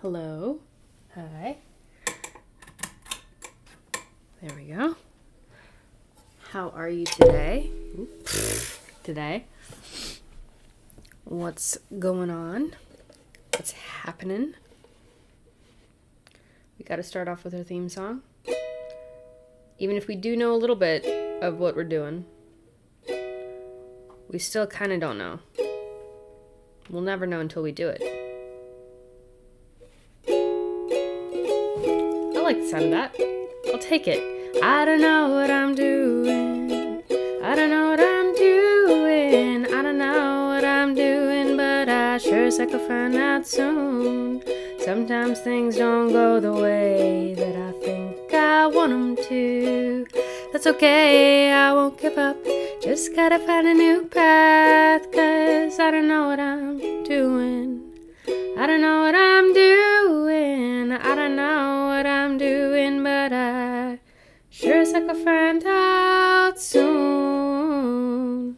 Hello. Hi. There we go. How are you today? Today? What's going on? What's happening? We got to start off with our theme song. Even if we do know a little bit of what we're doing, we still kind of don't know. We'll never know until we do it. I like the sound of that. I'll take it. I don't know what I'm doing. I don't know what I'm doing. I don't know what I'm doing, but I sure as I could find out soon. Sometimes things don't go the way that I think I want them to. That's okay, I won't give up. Just gotta find a new path, 'cause I don't know what I'm doing. I don't know what I'm doing. I don't know what I'm doing, but I sure as I could find out soon.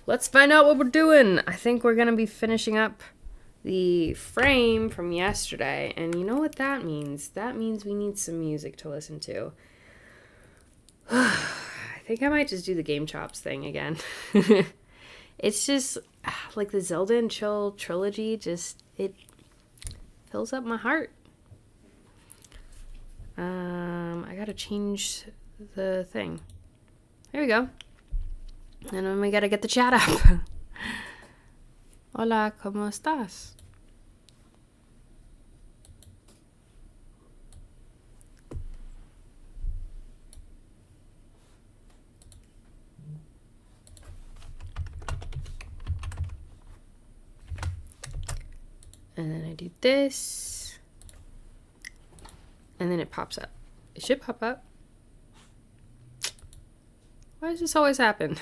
Let's find out what we're doing. I think we're gonna be finishing up the frame from yesterday, and you know what that means? That means we need some music to listen to. I think I might just do the Game Chops thing again. It's just like the Zelda and Chill trilogy, it fills up my heart. I gotta change the thing. There we go. And then we gotta get the chat up. Hola, ¿cómo estás? And then I do this. And then it pops up. It should pop up. Why does this always happen?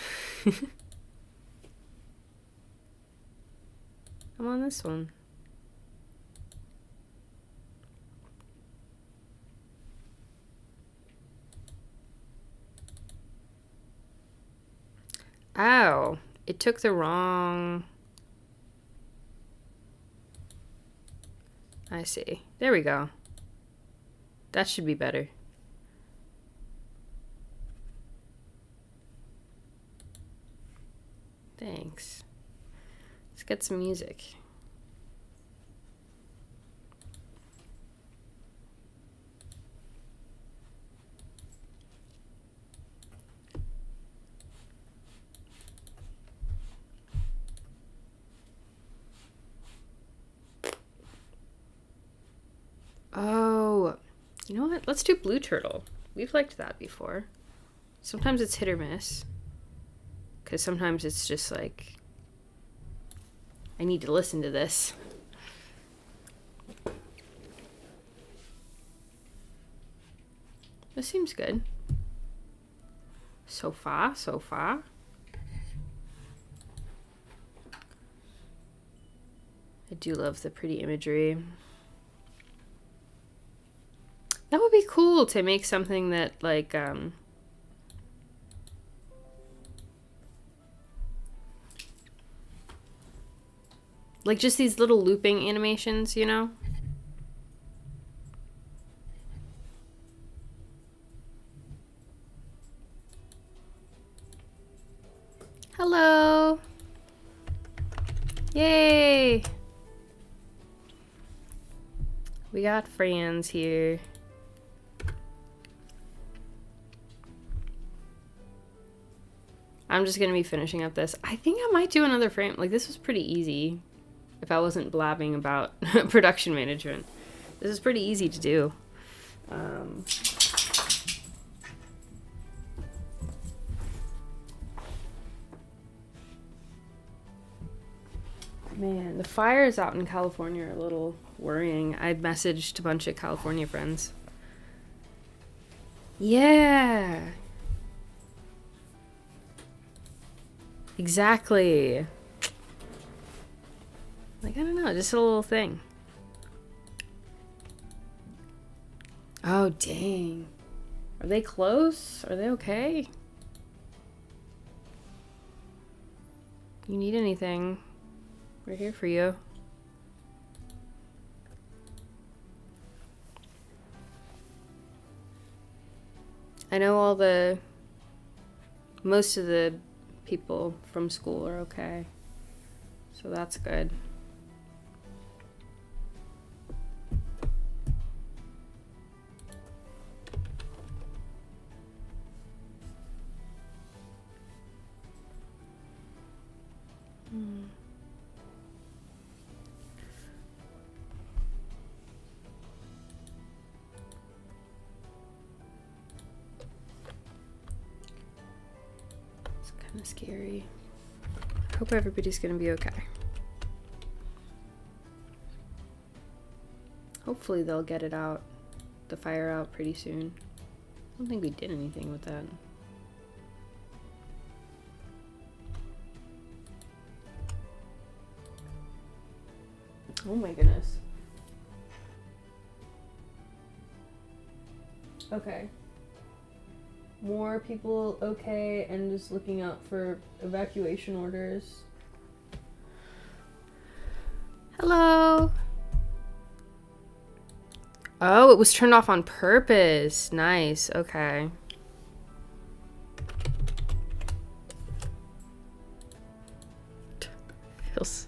I'm on this one. Ow. It took the wrong... I see. There we go. That should be better. Thanks. Let's get some music. Oh, you know what? Let's do Blue Turtle. We've liked that before. Sometimes it's hit or miss. Because sometimes it's just like, I need to listen to this. This seems good. So far, so far. I do love the pretty imagery. That would be cool to make something that, like, just these little looping animations, you know? Hello! Yay! We got friends here. I'm just gonna be finishing up this. I think I might do another frame. Like, this was pretty easy if I wasn't blabbing about production management. This is pretty easy to do. Man, the fires out in California are a little worrying. I messaged a bunch of California friends. Yeah. Exactly. Like, I don't know, just a little thing. Oh, dang. Are they close? Are they okay? You need anything? We're here for you. I know most of the people from school are okay. So that's good. It's kind of scary. I hope everybody's gonna be okay. Hopefully they'll get it out, the fire out pretty soon. I don't think we did anything with that. Oh my goodness. Okay. More people okay and just looking out for evacuation orders. Hello. Oh, it was turned off on purpose. Nice. Okay. Feels...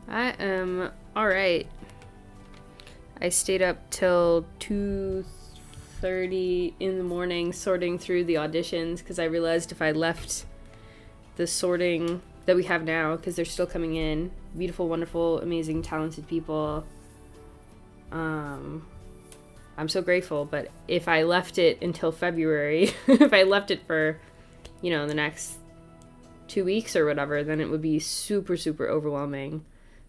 I am alright. I stayed up till 2:30 in the morning sorting through the auditions because I realized if I left the sorting that we have now, because they're still coming in, beautiful, wonderful, amazing, talented people. I'm so grateful, but if I left it until February, if I left it for, you know, the next 2 weeks or whatever, then it would be super, super overwhelming.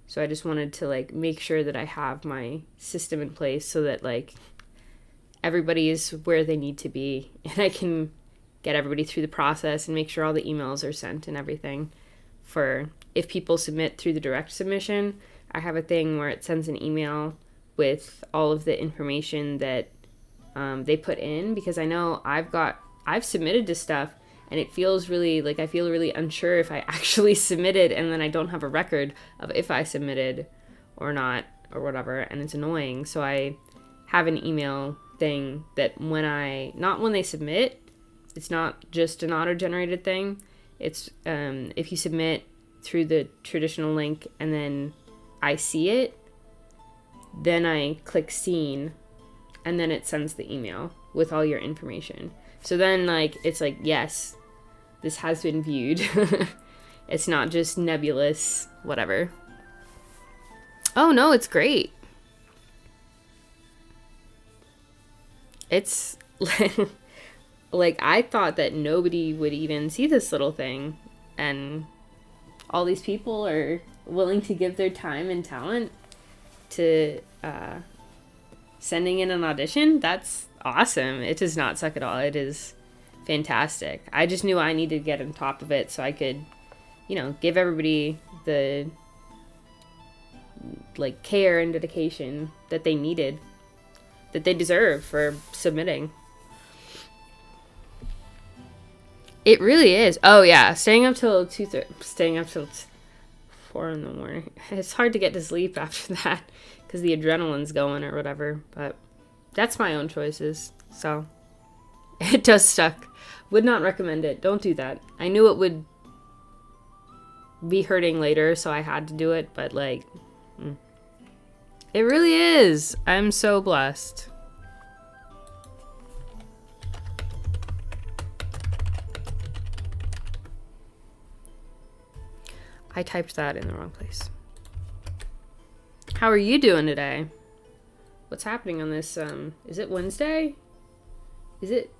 So I just wanted to, like, make sure that I have my system in place so that, like, everybody is where they need to be and I can get everybody through the process and make sure all the emails are sent and everything. For if people submit through the direct submission, I have a thing where it sends an email with all of the information that they put in, because I know I've submitted to stuff and it feels really, like, I feel really unsure if I actually submitted and then I don't have a record of if I submitted or not or whatever, and it's annoying. So I have an email thing that not when they submit, it's not just an auto-generated thing. It's if you submit through the traditional link and then I see it, then I click seen and then it sends the email with all your information. So then, like, it's like, yes, this has been viewed. It's not just nebulous, whatever. Oh no, it's great. It's like, I thought that nobody would even see this little thing, and all these people are willing to give their time and talent to sending in an audition. That's awesome. It does not suck at all. It is fantastic. I just knew I needed to get on top of it so I could, you know, give everybody the, like, care and dedication that they needed, that they deserve for submitting. It really is. Oh yeah, staying up till 4 in the morning. It's hard to get to sleep after that because the adrenaline's going or whatever, but that's my own choices. So it does suck. Would not recommend it. Don't do that. I knew it would be hurting later, so I had to do it, but, like, it really is. I'm so blessed. I typed that in the wrong place. How are you doing today? What's happening on this, is it Wednesday? Is it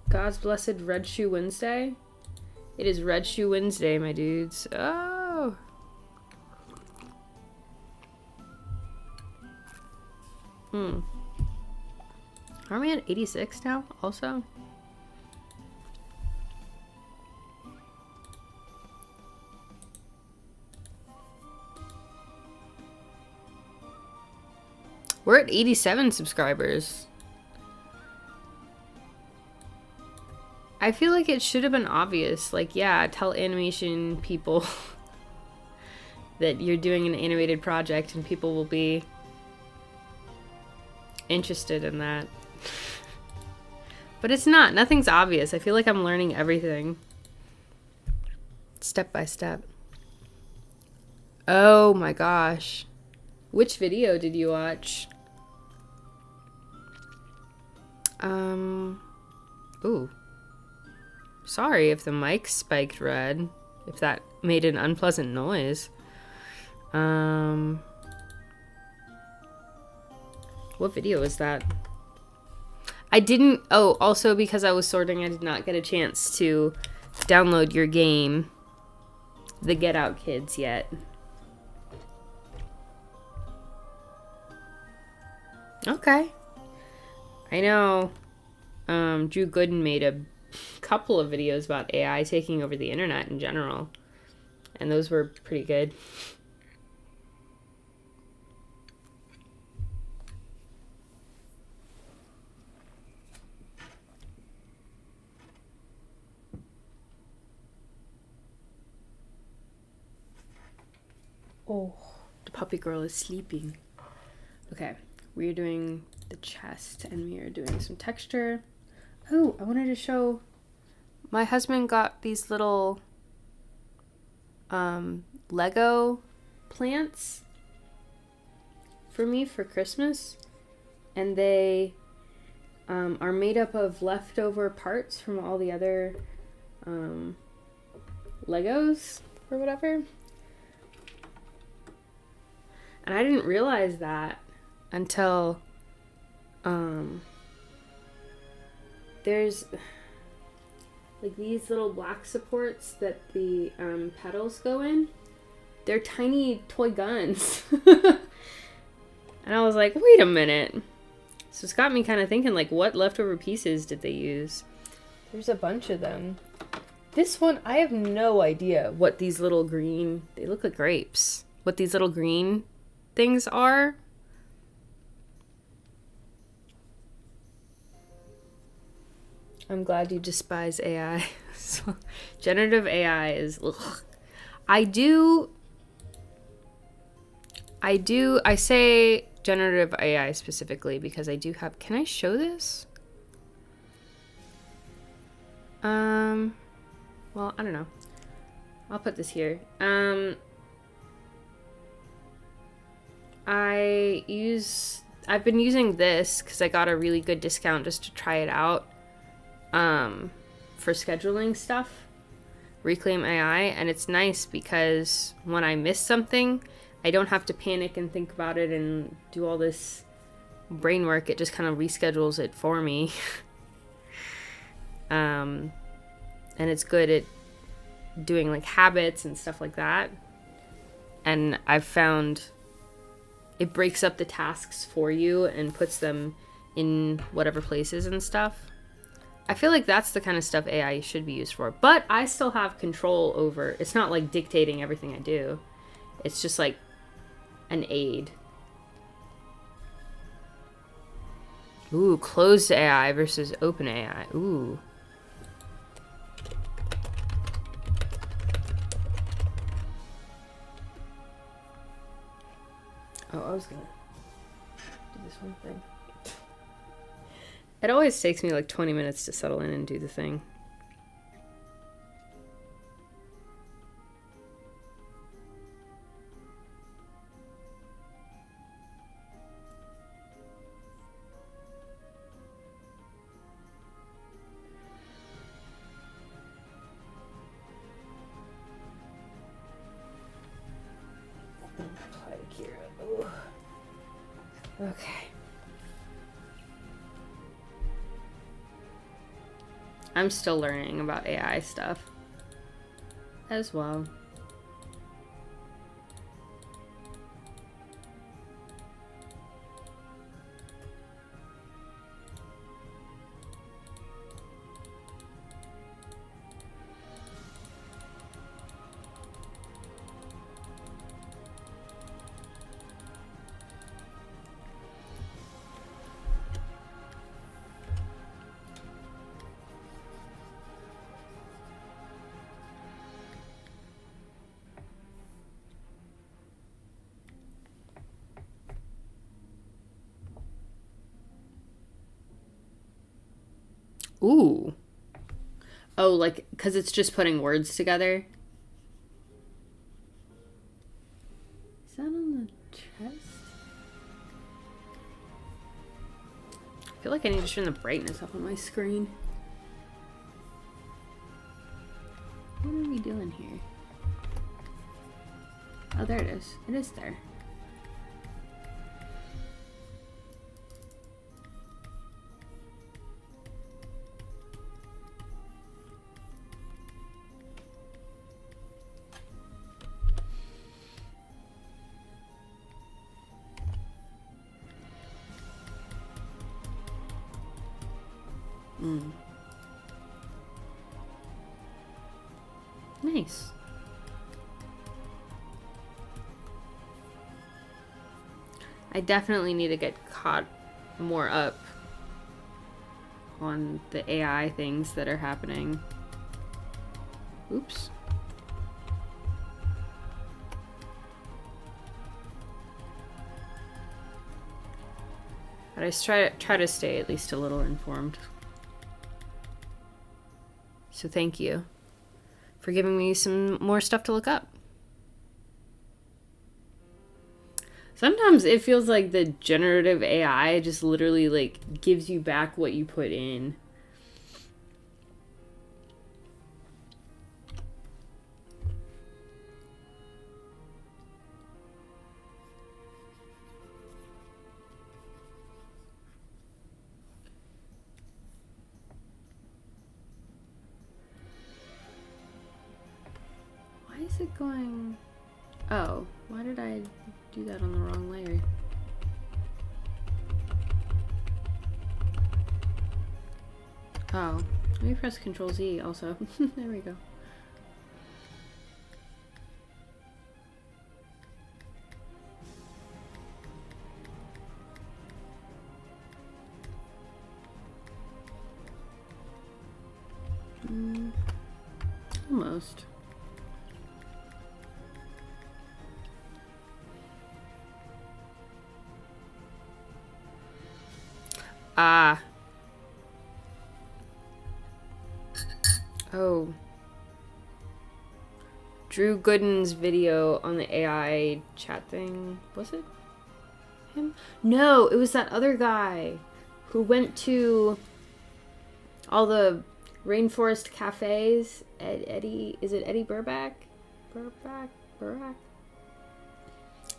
God's Blessed Red Shoe Wednesday? It is Red Shoe Wednesday, my dudes. Oh! Are we at 86 now, also? We're at 87 subscribers. I feel like it should have been obvious. Like, yeah, tell animation people that you're doing an animated project and people will be interested in that. But it's not. Nothing's obvious. I feel like I'm learning everything step by step. Oh my gosh. Which video did you watch? Ooh. Sorry if the mic spiked red. If that made an unpleasant noise. What video is that? I didn't... Oh, also because I was sorting, I did not get a chance to download your game, the Get Out Kids, yet. Okay. I know Drew Gooden made a couple of videos about AI taking over the internet in general, and those were pretty good. Oh, the puppy girl is sleeping. Okay, we're doing the chest and we are doing some texture. Oh, I wanted to show, my husband got these little Lego plants for me for Christmas, and they are made up of leftover parts from all the other Legos or whatever. And I didn't realize that until there's like these little black supports that the pedals go in. They're tiny toy guns. And I was like, wait a minute. So it's got me kind of thinking, like, what leftover pieces did they use? There's a bunch of them. This one, I have no idea what these little green, they look like grapes, what these little green things are. I'm glad you despise AI. So, generative AI is ugh. I say generative AI specifically because I do have, can I show this? Well, I don't know. I'll put this here. I've been using this because I got a really good discount just to try it out for scheduling stuff, Reclaim AI, and it's nice because when I miss something, I don't have to panic and think about it and do all this brain work. It just kind of reschedules it for me. And it's good at doing like habits and stuff like that. And I've found it breaks up the tasks for you and puts them in whatever places and stuff. I feel like that's the kind of stuff AI should be used for. But I still have control over, it's not like dictating everything I do. It's just like an aid. Ooh, closed AI versus open AI. Ooh. Oh, I was gonna do this one thing. It always takes me like 20 minutes to settle in and do the thing. Okay. I'm still learning about AI stuff as well. Ooh. Oh, like, because it's just putting words together? Is that on the chest? I feel like I need to turn the brightness up on my screen. What are we doing here? Oh, there it is. It is there. Nice. I definitely need to get caught more up on the AI things that are happening. Oops. But I try to stay at least a little informed. So thank you for giving me some more stuff to look up. Sometimes it feels like the generative AI just literally like gives you back what you put in. Why is it going... Oh, why did I do that on the wrong layer? Oh, let me press Control Z also. There we go. Almost. Ah. Oh. Drew Gooden's video on the AI chat thing. Was it him? No, it was that other guy who went to all the rainforest cafes. Eddie, is it Eddie Burback? Burback?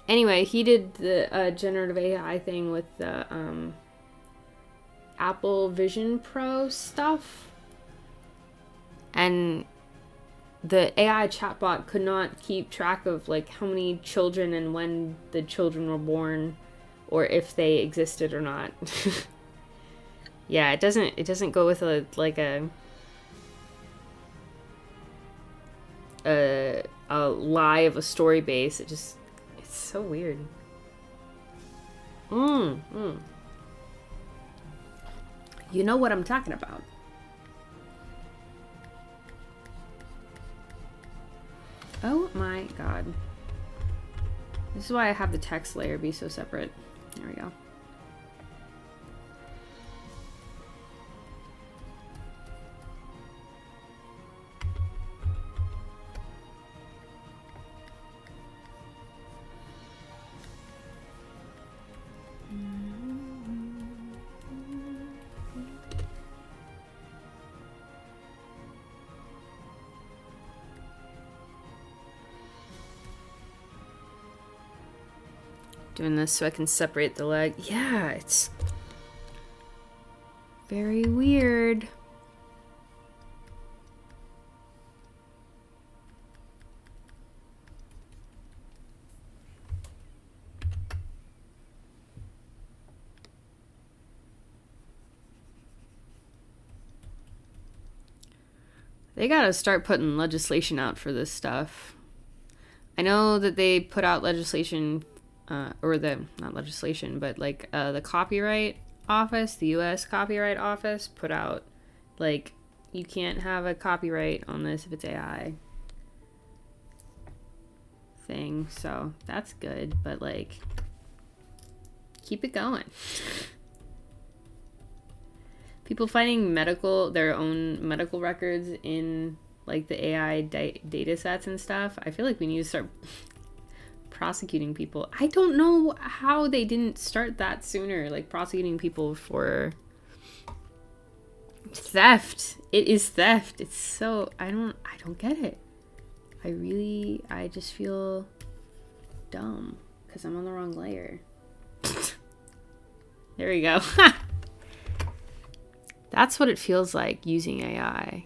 Anyway, he did the generative AI thing with the Apple Vision Pro stuff. And the AI chatbot could not keep track of like how many children and when the children were born or if they existed or not. Yeah, it doesn't go with a lie of a story base. It's so weird. You know what I'm talking about. Oh my god. This is why I have the text layer be so separate. There we go. Doing this so I can separate the leg. Yeah, it's very weird. They gotta start putting legislation out for this stuff. I know that they put out legislation, not legislation, but like the Copyright Office, the U.S. Copyright Office put out, like, you can't have a copyright on this if it's AI thing. So that's good, but like, keep it going. People finding their own medical records in like the AI data sets and stuff. I feel like we need to start prosecuting people. I don't know how they didn't start that sooner, like prosecuting people for theft. It is theft. It's so I don't get it. I just feel dumb because I'm on the wrong layer. There we go. That's what it feels like using AI.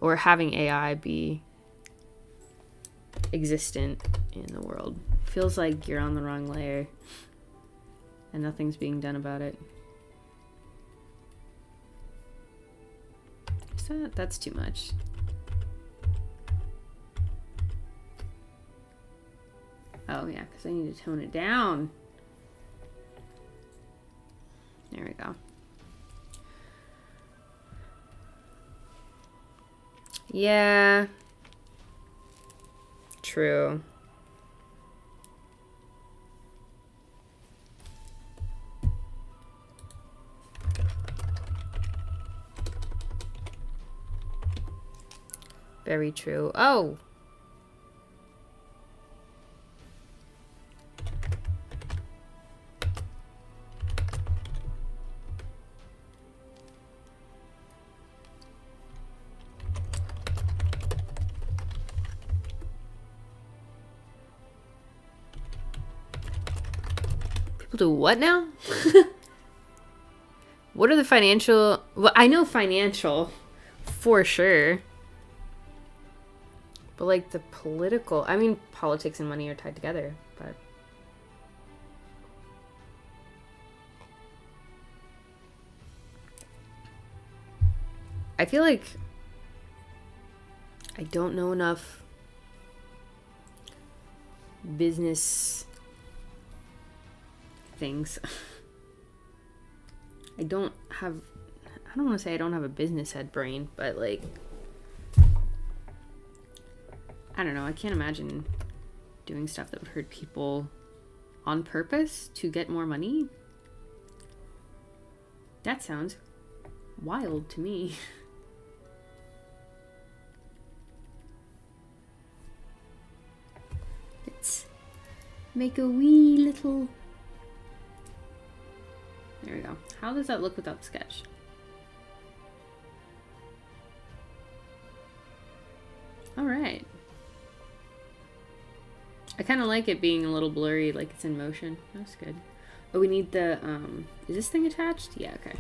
Or having AI be existent in the world. It feels like you're on the wrong layer and nothing's being done about it. That's too much. Oh yeah, because I need to tone it down. There we go. Yeah. True. Very true. Oh! People do what now? What are the financial... Well, I know financial, for sure. But like the political... I mean, politics and money are tied together, but... I feel like I don't know enough business things. I don't want to say I don't have a business head brain, but like, I don't know. I can't imagine doing stuff that would hurt people on purpose to get more money. That sounds wild to me. Let's make a wee little... There we go. How does that look without the sketch? All right. I kind of like it being a little blurry, like it's in motion. That's good. Oh, we need the, is this thing attached? Yeah, okay.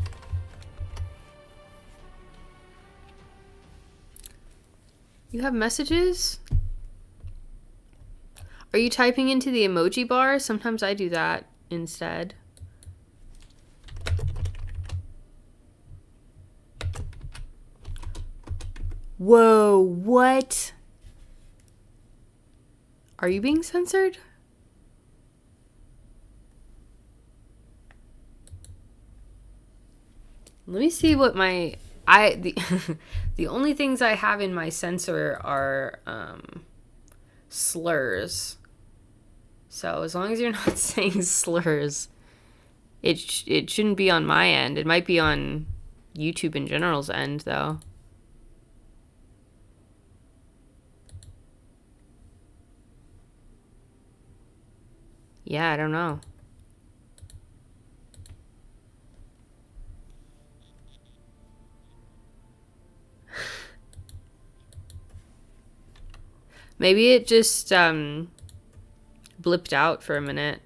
You have messages? Are you typing into the emoji bar? Sometimes I do that instead. Whoa, what? Are you being censored? Let me see what my... the only things I have in my censor are slurs. So as long as you're not saying slurs, it shouldn't be on my end. It might be on YouTube in general's end, though. Yeah, I don't know. Maybe it just blipped out for a minute.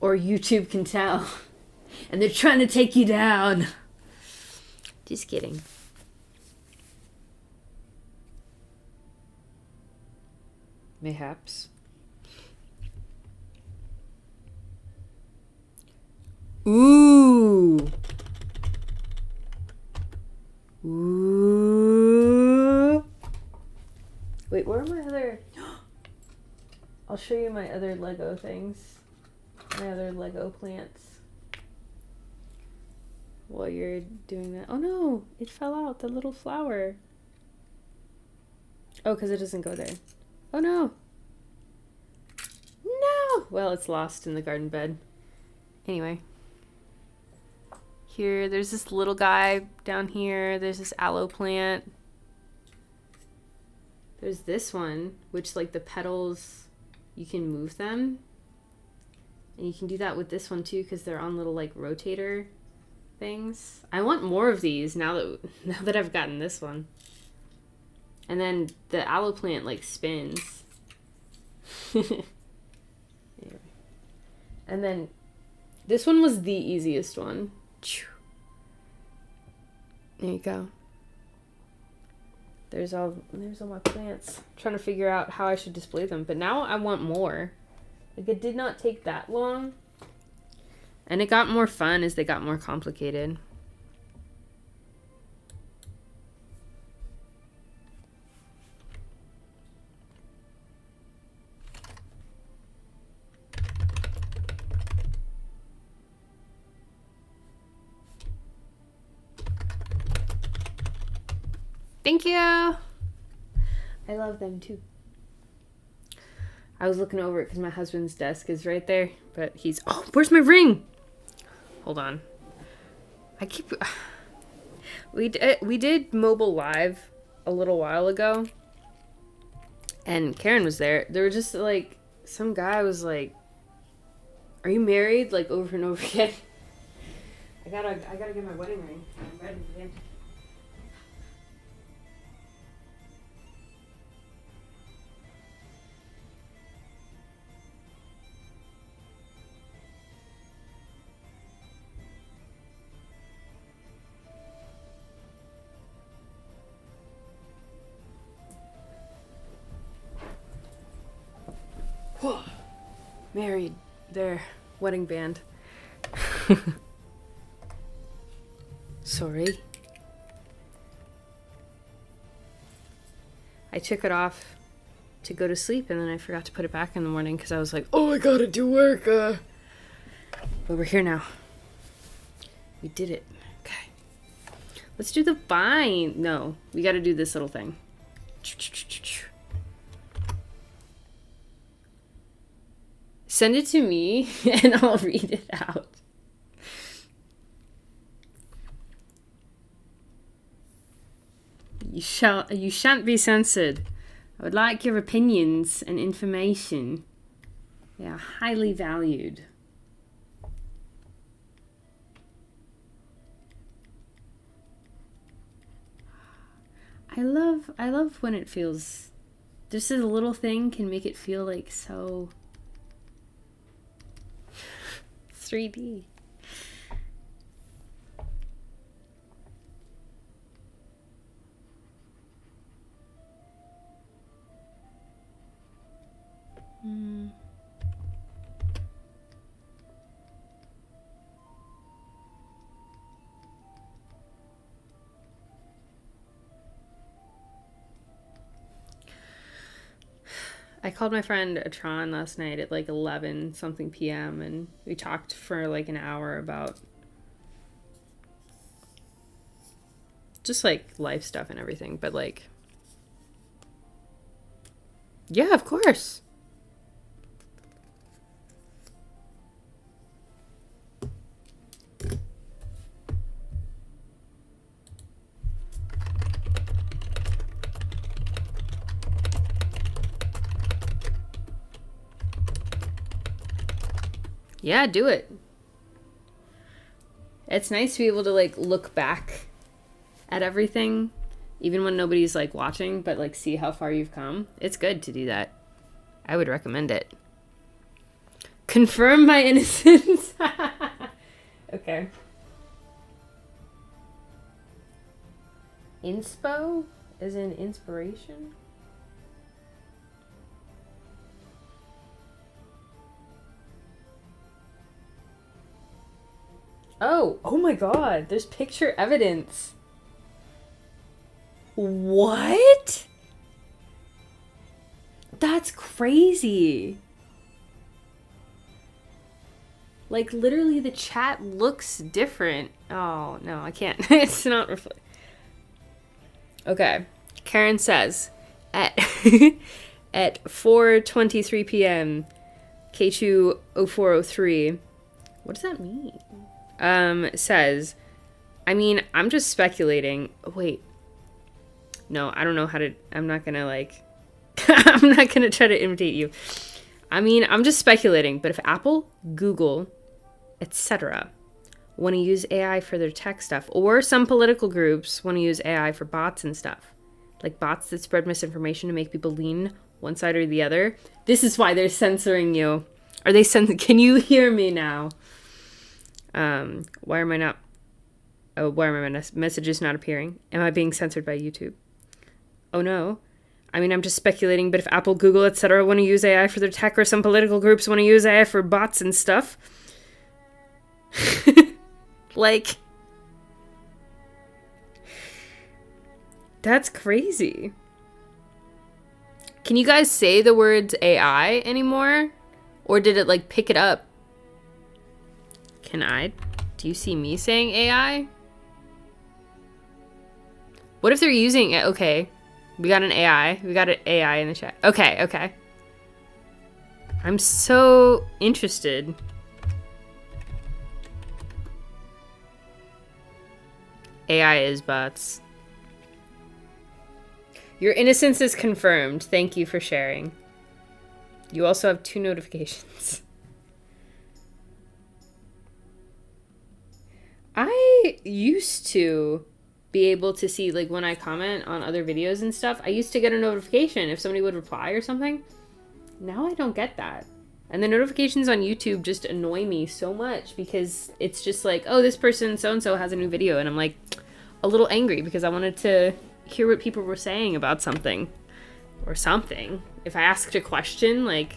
Or YouTube can tell. And they're trying to take you down. Just kidding. Mayhaps. Ooh. Ooh. Wait, where are my other... I'll show you my other Lego things. My other Lego plants. While you're doing that. Oh no, it fell out, the little flower. Oh, because it doesn't go there. Oh no. No! Well, it's lost in the garden bed. Anyway, here. There's this little guy down here. There's this aloe plant. There's this one, which like the petals, you can move them. And you can do that with this one too, because they're on little like rotator things. I want more of these now that I've gotten this one. And then the aloe plant like spins. And then this one was the easiest one. There you go. There's all my plants. I'm trying to figure out how I should display them, but now I want more. Like, it did not take that long, and it got more fun as they got more complicated. Thank you. I love them too. I was looking over it because my husband's desk is right there, but he's... Oh, where's my ring? Hold on. We did Mobile Live a little while ago, and Karen was there. There were just like some guy was like, "Are you married?" Like over and over again. I gotta get my wedding ring. I'm ready again. Married, their wedding band. Sorry. I took it off to go to sleep, and then I forgot to put it back in the morning because I was like, oh, I gotta do work. But we're here now. We did it. Okay. Let's do the vine. No, we gotta do this little thing. Send it to me, and I'll read it out. You shan't be censored. I would like your opinions and information. They are highly valued. I love when it feels... Just a little thing can make it feel like so... 3D. I called my friend Tron last night at like 11 something p.m. and we talked for like an hour about just like life stuff and everything, but like, yeah, of course. Yeah, do it. It's nice to be able to like look back at everything, even when nobody's like watching, but like see how far you've come. It's good to do that. I would recommend it. Confirm my innocence. Okay. Inspo is in inspiration? Oh my god, there's picture evidence. What? That's crazy. Like, literally the chat looks different. Oh, no, I can't. It's not reflect. Okay. Karen says, at 4:23 p.m., K2 0403, what does that mean? Says, I mean, I'm just speculating. Wait. No, I don't know how to... I'm not gonna, like... I'm not gonna try to imitate you. I mean, I'm just speculating, but if Apple, Google, etc. want to use AI for their tech stuff, or some political groups want to use AI for bots and stuff, like bots that spread misinformation to make people lean one side or the other, this is why they're censoring you. Are they can you hear me now? Why are my messages not appearing? Am I being censored by YouTube? Oh no. I mean, I'm just speculating, but if Apple, Google, etc. want to use AI for their tech, or some political groups want to use AI for bots and stuff, like, that's crazy. Can you guys say the words AI anymore? Or did it, like, pick it up? Can I? Do you see me saying AI? What if they're using it? Okay. We got an AI. We got an AI in the chat. Okay, okay. I'm so interested. AI is bots. Your innocence is confirmed. Thank you for sharing. You also have 2 notifications. I used to be able to see, like, when I comment on other videos and stuff, I used to get a notification if somebody would reply or something. Now I don't get that. And the notifications on YouTube just annoy me so much because it's just like, oh, this person so-and-so has a new video. And I'm like a little angry because I wanted to hear what people were saying about something or something. If I asked a question, like...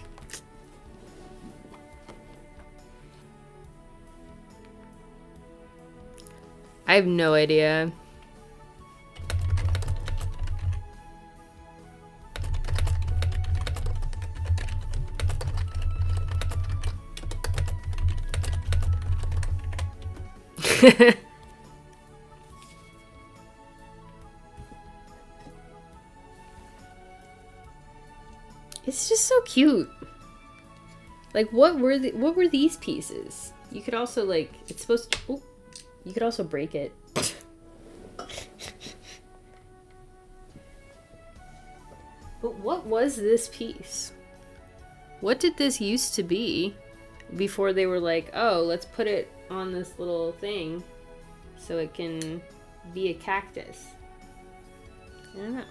I have no idea. It's just so cute. Like, what were these pieces? You could also, like, it's supposed to... Oh, you could also break it. But what was this piece? What did this used to be before they were like, oh, let's put it on this little thing so it can be a cactus? I don't know.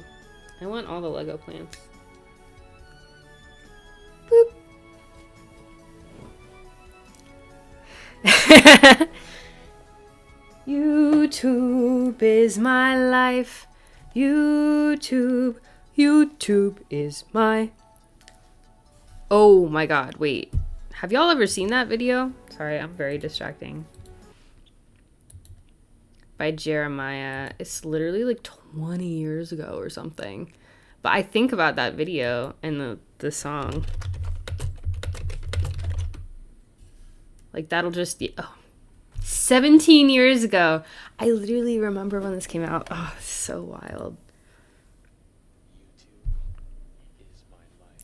I want all the Lego plants. Boop. YouTube is my life. YouTube is my... Oh my god, wait. Have y'all ever seen that video? Sorry, I'm very distracting. By Jeremiah. It's literally like 20 years ago or something. But I think about that video and the song. Like, that'll just be... Oh, 17 years ago. I literally remember when this came out. Oh, it's so wild.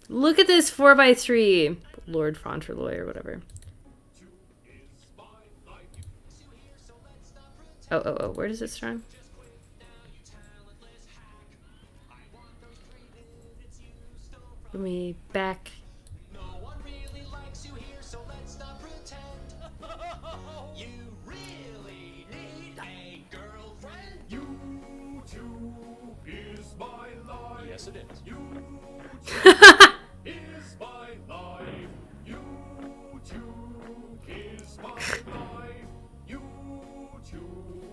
Look at this 4x3. Lord Fauntleroy or whatever. Oh, where does this from? Let me back. Yes, it is. Is my life. YouTube is my life. YouTube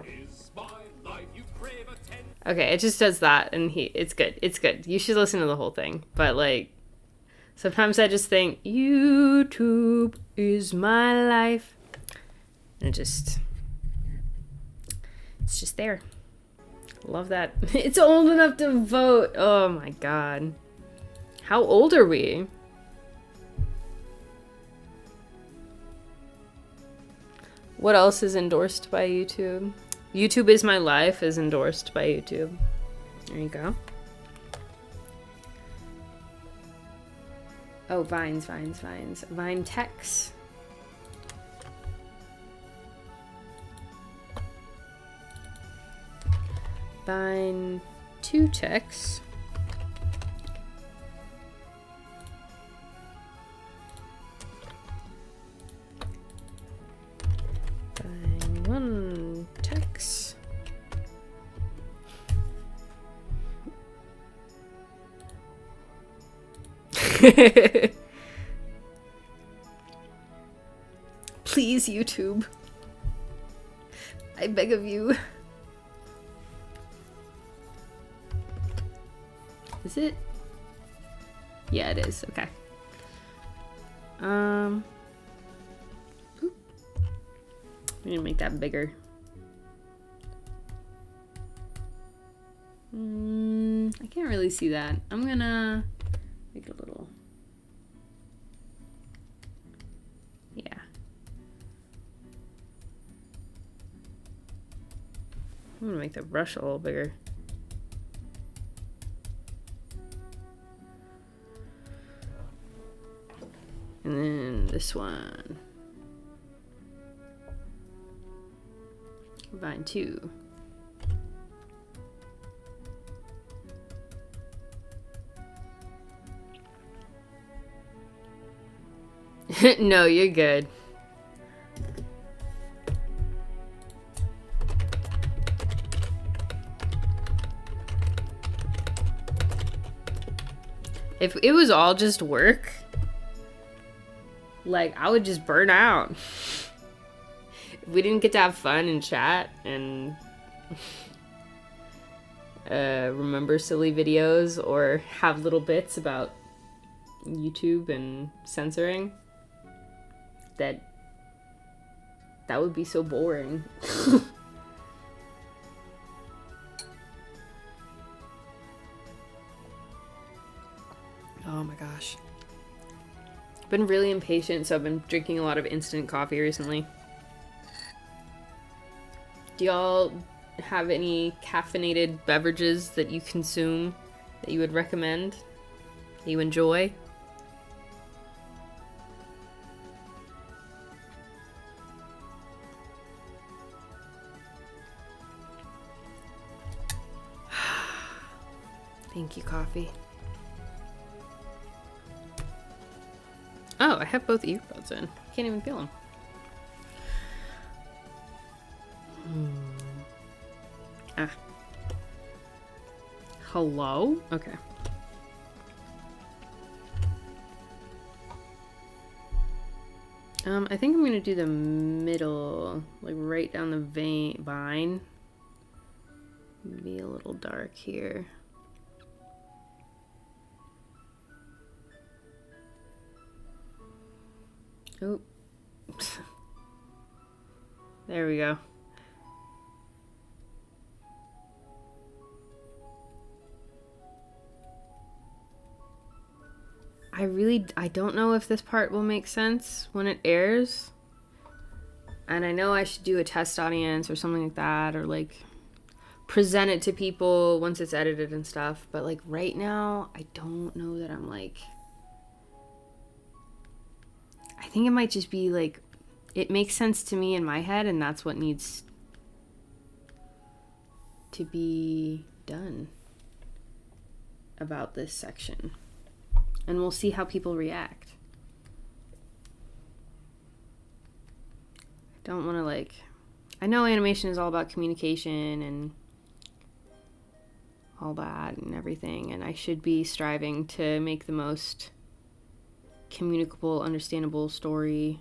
is my life. You crave attention. Okay, it just does that, and it's good. It's good. You should listen to the whole thing. But, like, sometimes I just think, YouTube is my life. And it's just there. Love that. It's old enough to vote. Oh my god. How old are we? What else is endorsed by YouTube? YouTube is my life is endorsed by YouTube. There you go. Oh, Vines. Vine Tex. Buying 2 checks. Buying 1 tex. Please, YouTube. I beg of you. Is it? Yeah, it is. Okay. Boop. We need to make that bigger. I can't really see that. I'm gonna make it a little. Yeah. I'm gonna make the brush a little bigger. And then this one. Vine 2. No, you're good. If it was all just work, like, I would just burn out. If we didn't get to have fun and chat and remember silly videos or have little bits about YouTube and censoring, that would be so boring. Oh my gosh. I've been really impatient, so I've been drinking a lot of instant coffee recently. Do y'all have any caffeinated beverages that you consume that you would recommend? That you enjoy? Thank you, coffee. Oh, I have both earbuds in. Can't even feel them. Ah. Hello? Okay. I think I'm gonna do the middle, like right down the vine. Be a little dark here. Oh. There we go. I don't know if this part will make sense when it airs. And I know I should do a test audience or something like that, or like present it to people once it's edited and stuff. But like right now, I don't know that I'm like... I think it might just be like, it makes sense to me in my head, and that's what needs to be done about this section. And we'll see how people react. I don't want to like... I know animation is all about communication and all that and everything, and I should be striving to make the most communicable, understandable story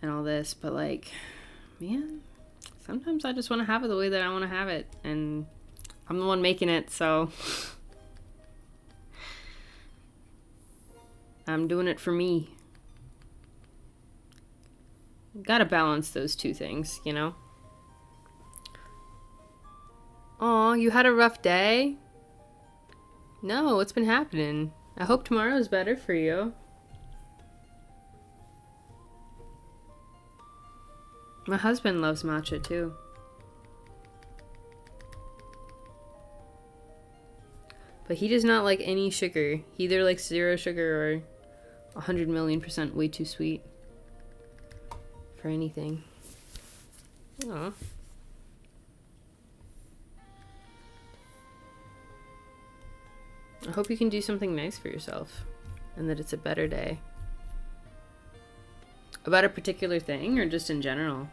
and all this, but like, man, sometimes I just want to have it the way that I want to have it, and I'm the one making it, so I'm doing it for me. Gotta balance those two things, you know? Aw, you had a rough day? No, what's been happening? I hope tomorrow's better for you. My husband loves matcha too. But he does not like any sugar. He either likes 0 sugar or 100,000,000% way too sweet for anything. Aw. I hope you can do something nice for yourself and that it's a better day. About a particular thing or just in general?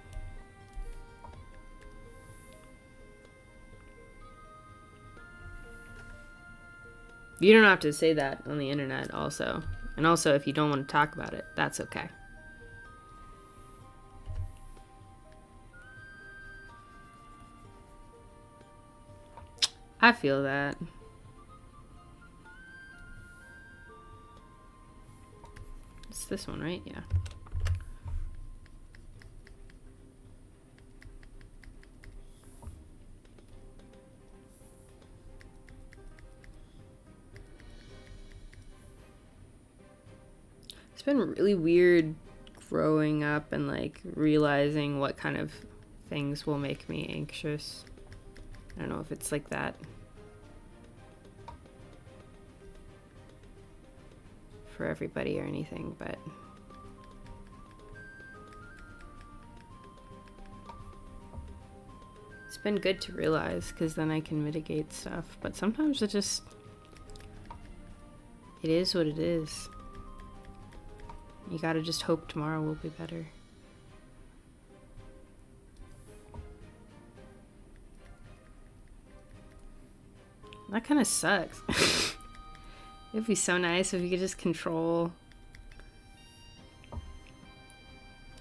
You don't have to say that on the internet also. And also, if you don't want to talk about it, that's okay. I feel that. It's this one, right? Yeah. It's been really weird growing up and like realizing what kind of things will make me anxious. I don't know if it's like that for everybody or anything, but it's been good to realize because then I can mitigate stuff. But sometimes it is what it is. You gotta just hope tomorrow will be better. That kind of sucks. It'd be so nice if you could just control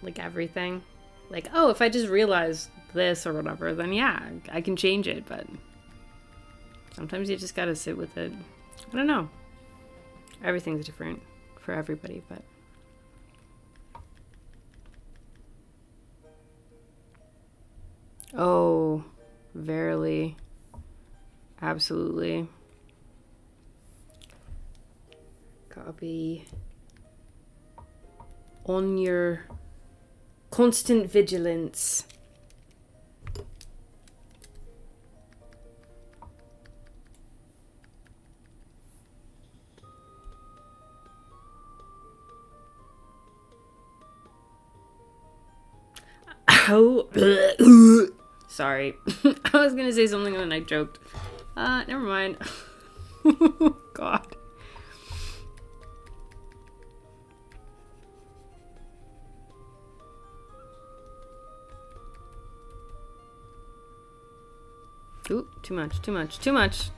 like everything. Like, oh, if I just realize this or whatever, then yeah, I can change it. But sometimes you just gotta sit with it. I don't know. Everything's different for everybody, but oh, verily. Absolutely. Gotta be on your constant vigilance. Oh, sorry. I was gonna say something and then I joked. Never mind. God. Ooh, too much, too much, too much.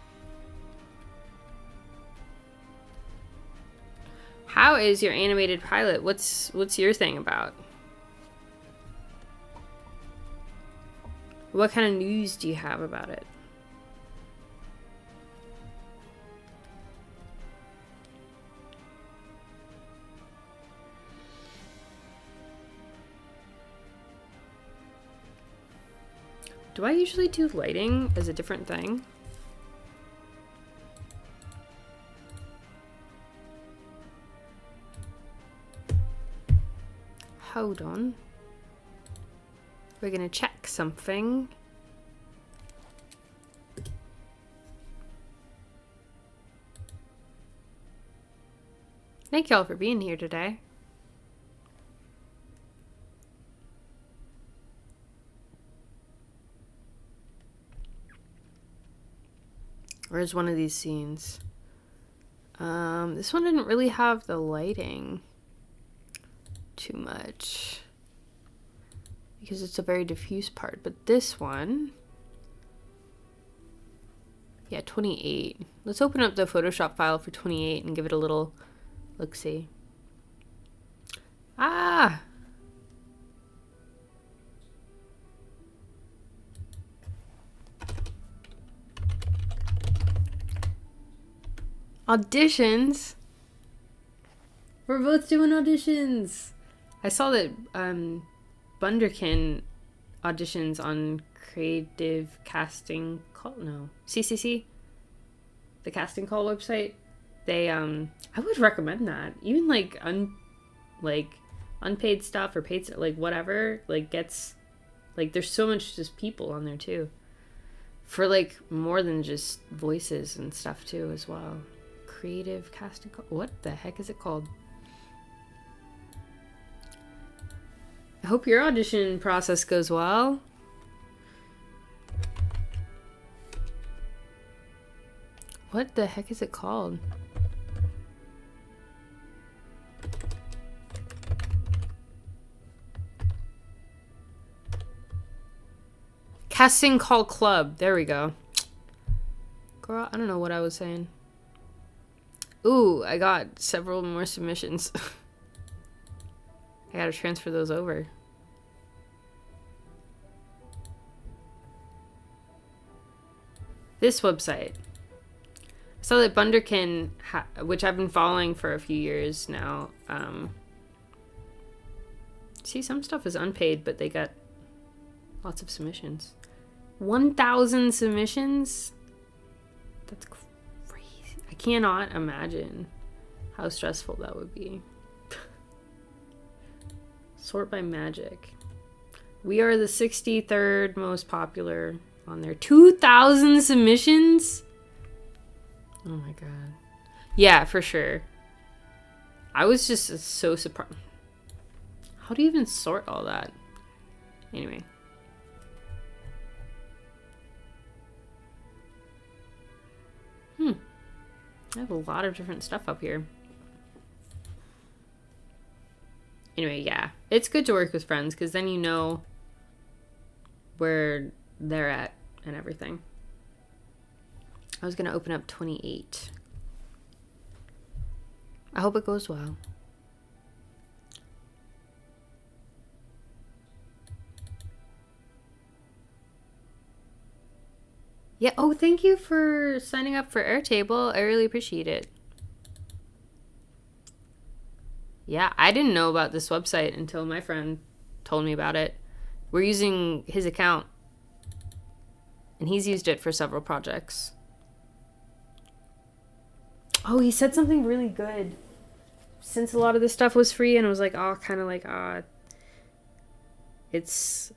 How is your animated pilot? What's your thing about? What kind of news do you have about it? Do I usually do lighting as a different thing? Hold on. We're gonna check something. Thank y'all for being here today. Where's one of these scenes? This one didn't really have the lighting too much because it's a very diffuse part, but this one, yeah, 28. Let's open up the Photoshop file for 28 and give it a little look-see. Ah! Auditions? We're both doing auditions. I saw that Bunderkin auditions on Creative Casting Call. No, CCC, the casting call website. They I would recommend that. Even like unpaid stuff or paid stuff, like whatever, like gets like there's so much just people on there too. For like more than just voices and stuff too as well. Creative casting call. What the heck is it called? I hope your audition process goes well. What the heck is it called? Casting Call Club. There we go. Girl, I don't know what I was saying. Ooh, I got several more submissions. I gotta transfer those over. This website. I saw that Bunderkin, which I've been following for a few years now. See, some stuff is unpaid, but they got lots of submissions. 1,000 submissions? That's crazy. I cannot imagine how stressful that would be. Sort by magic. We are the 63rd most popular on there. 2,000 submissions? Oh my god. Yeah, for sure. I was just so surprised. How do you even sort all that? Anyway. I have a lot of different stuff up here. Anyway, yeah. It's good to work with friends because then you know where they're at and everything. I was going to open up 28. I hope it goes well. Yeah, oh, thank you for signing up for Airtable. I really appreciate it. Yeah, I didn't know about this website until my friend told me about it. We're using his account, and he's used it for several projects. Oh, he said something really good. Since a lot of this stuff was free, and I was like, oh, kind of like, it's...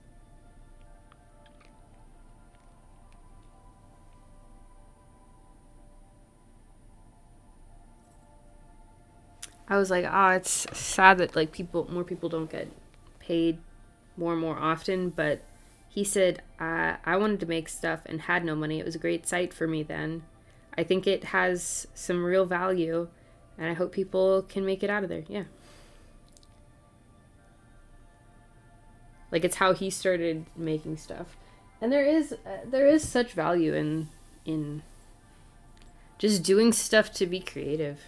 I was like, it's sad that like more people don't get paid more and more often. But he said, I wanted to make stuff and had no money. It was a great site for me then. I think it has some real value, and I hope people can make it out of there. Yeah. Like it's how he started making stuff, and there is such value in just doing stuff to be creative.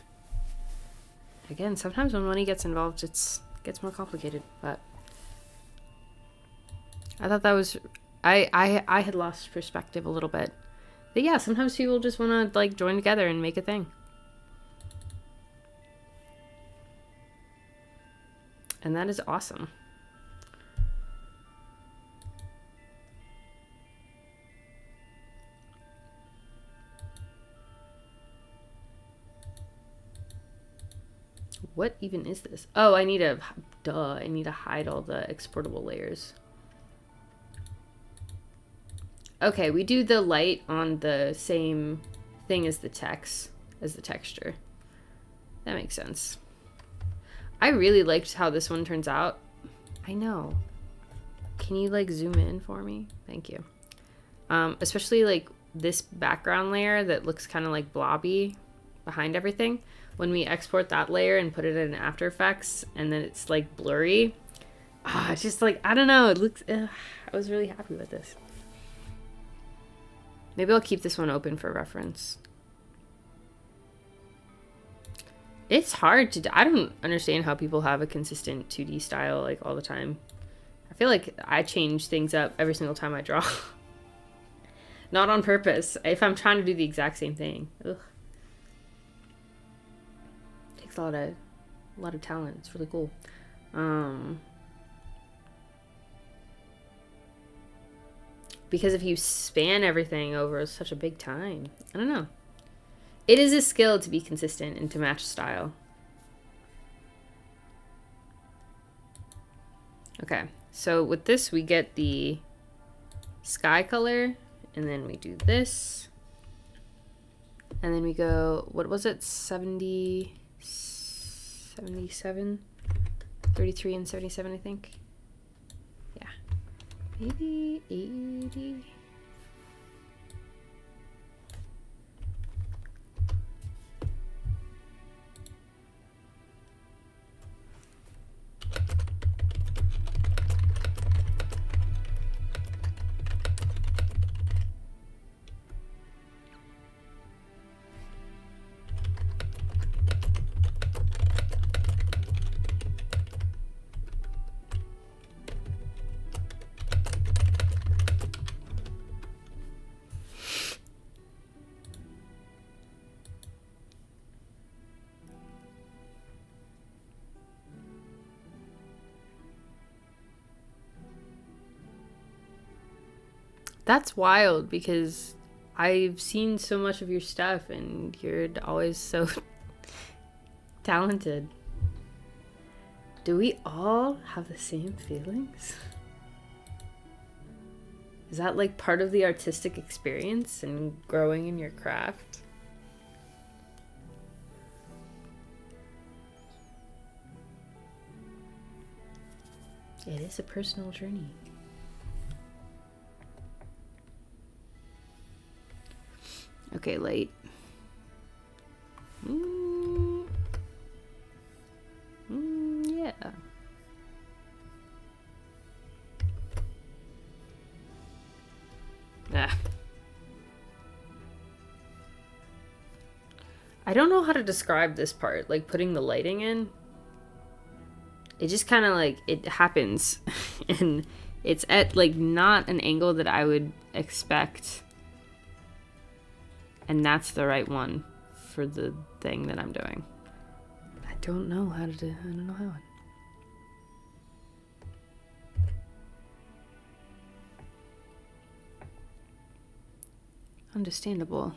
Again, sometimes when money gets involved, it gets more complicated. But I thought that was, I had lost perspective a little bit. But yeah, sometimes people just want to like join together and make a thing. And that is awesome. What even is this? Oh, I need to hide all the exportable layers. Okay, we do the light on the same thing as the text, as the texture. That makes sense. I really liked how this one turns out. I know. Can you like zoom in for me? Thank you. Especially like this background layer that looks kind of like blobby behind everything. When we export that layer and put it in After Effects and then it's like blurry. It's just like, I don't know. It looks, I was really happy with this. Maybe I'll keep this one open for reference. It's hard to, I don't understand how people have a consistent 2D style like all the time. I feel like I change things up every single time I draw. Not on purpose. If I'm trying to do the exact same thing. Ugh. Takes a lot of talent. It's really cool. Because if you span everything over such a big time, I don't know. It is a skill to be consistent and to match style. Okay, so with this we get the sky color, and then we do this. And then we go, what was it? 70, 77, 33 and 77, I think. Yeah. Maybe 80. That's wild because I've seen so much of your stuff and you're always so talented. Do we all have the same feelings? Is that like part of the artistic experience and growing in your craft? It is a personal journey. Okay, light. Yeah. Ah. I don't know how to describe this part, like putting the lighting in. It just kind of like, it happens. And it's at like not an angle that I would expect. And that's the right one for the thing that I'm doing. I don't know how to do, I don't know how. Understandable.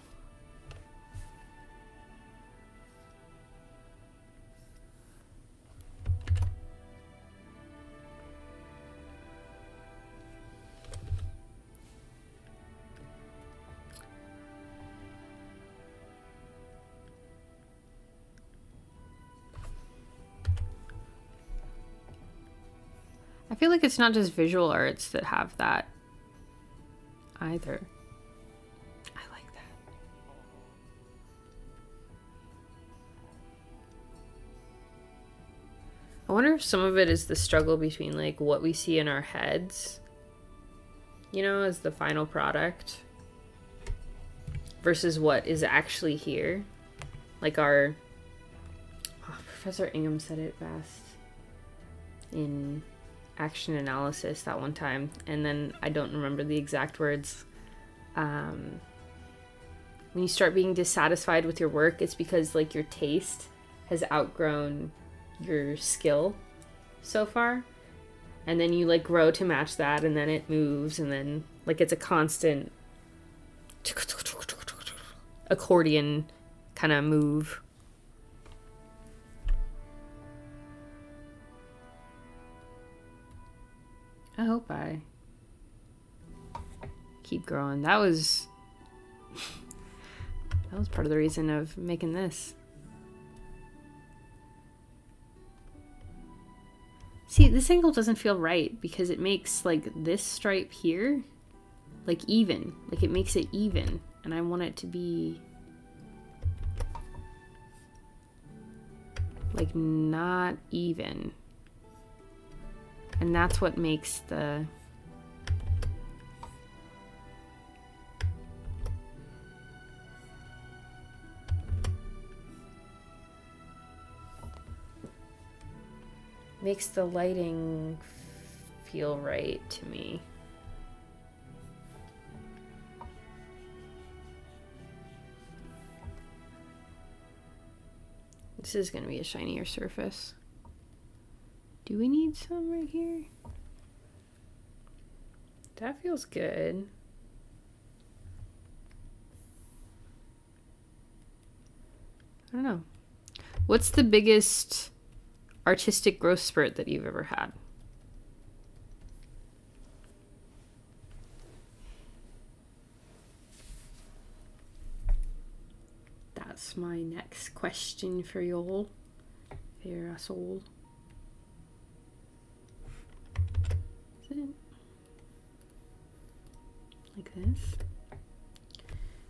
I feel like it's not just visual arts that have that either. I like that. I wonder if some of it is the struggle between like what we see in our heads, you know, as the final product versus what is actually here. Like our Professor Ingham said it best in Action Analysis that one time, and then I don't remember the exact words. When you start being dissatisfied with your work, it's because like your taste has outgrown your skill so far, and then you like grow to match that, and then it moves, and then like it's a constant accordion kind of move. I hope I keep growing. That was part of the reason of making this. See, this angle doesn't feel right because it makes like this stripe here like even. Like it makes it even, and I want it to be like not even. And that's what makes the lighting feel right to me. This is going to be a shinier surface. Do we need some right here? That feels good. I don't know. What's the biggest artistic growth spurt that you've ever had? That's my next question for y'all. Fair asshole. Is it like this?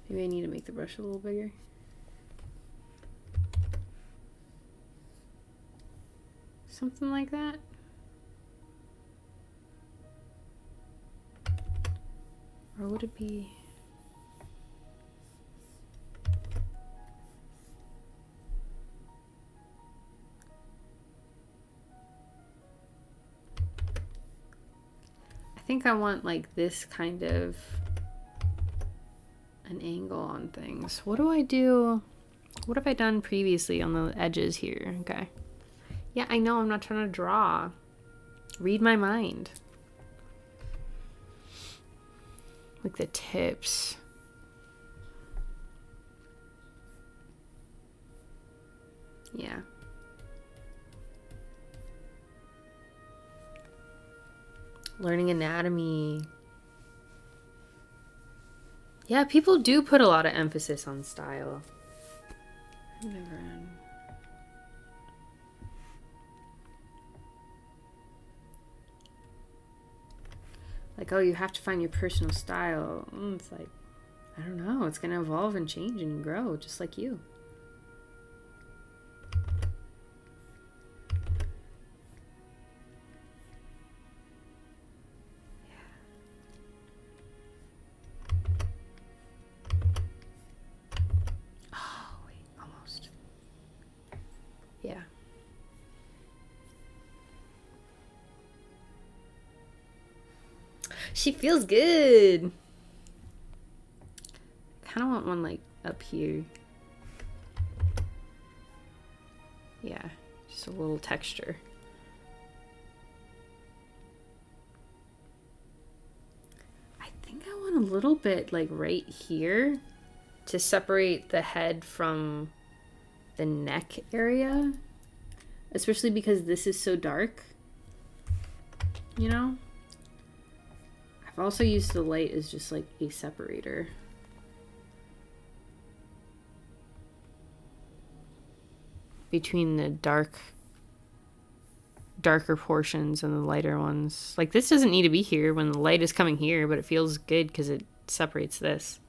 Maybe I need to make the brush a little bigger. Something like that. Or would it be... I think I want like this kind of an angle on things. What do I do? What have I done previously on the edges here? Okay. Yeah, I know, I'm not trying to draw. Read my mind. Like the tips. Yeah. Learning anatomy. Yeah, people do put a lot of emphasis on style. I've never had. Like, oh, you have to find your personal style. It's like, I don't know. It's going to evolve and change and grow, just like you. Oh, wait, almost. Yeah. She feels good. Kind of want one like up here. Yeah, just a little texture. I think I want a little bit like right here to separate the head from the neck area, especially because this is so dark, you know? I've also used the light as just like a separator. Between the darker portions and the lighter ones. Like this doesn't need to be here when the light is coming here, but it feels good because it separates this.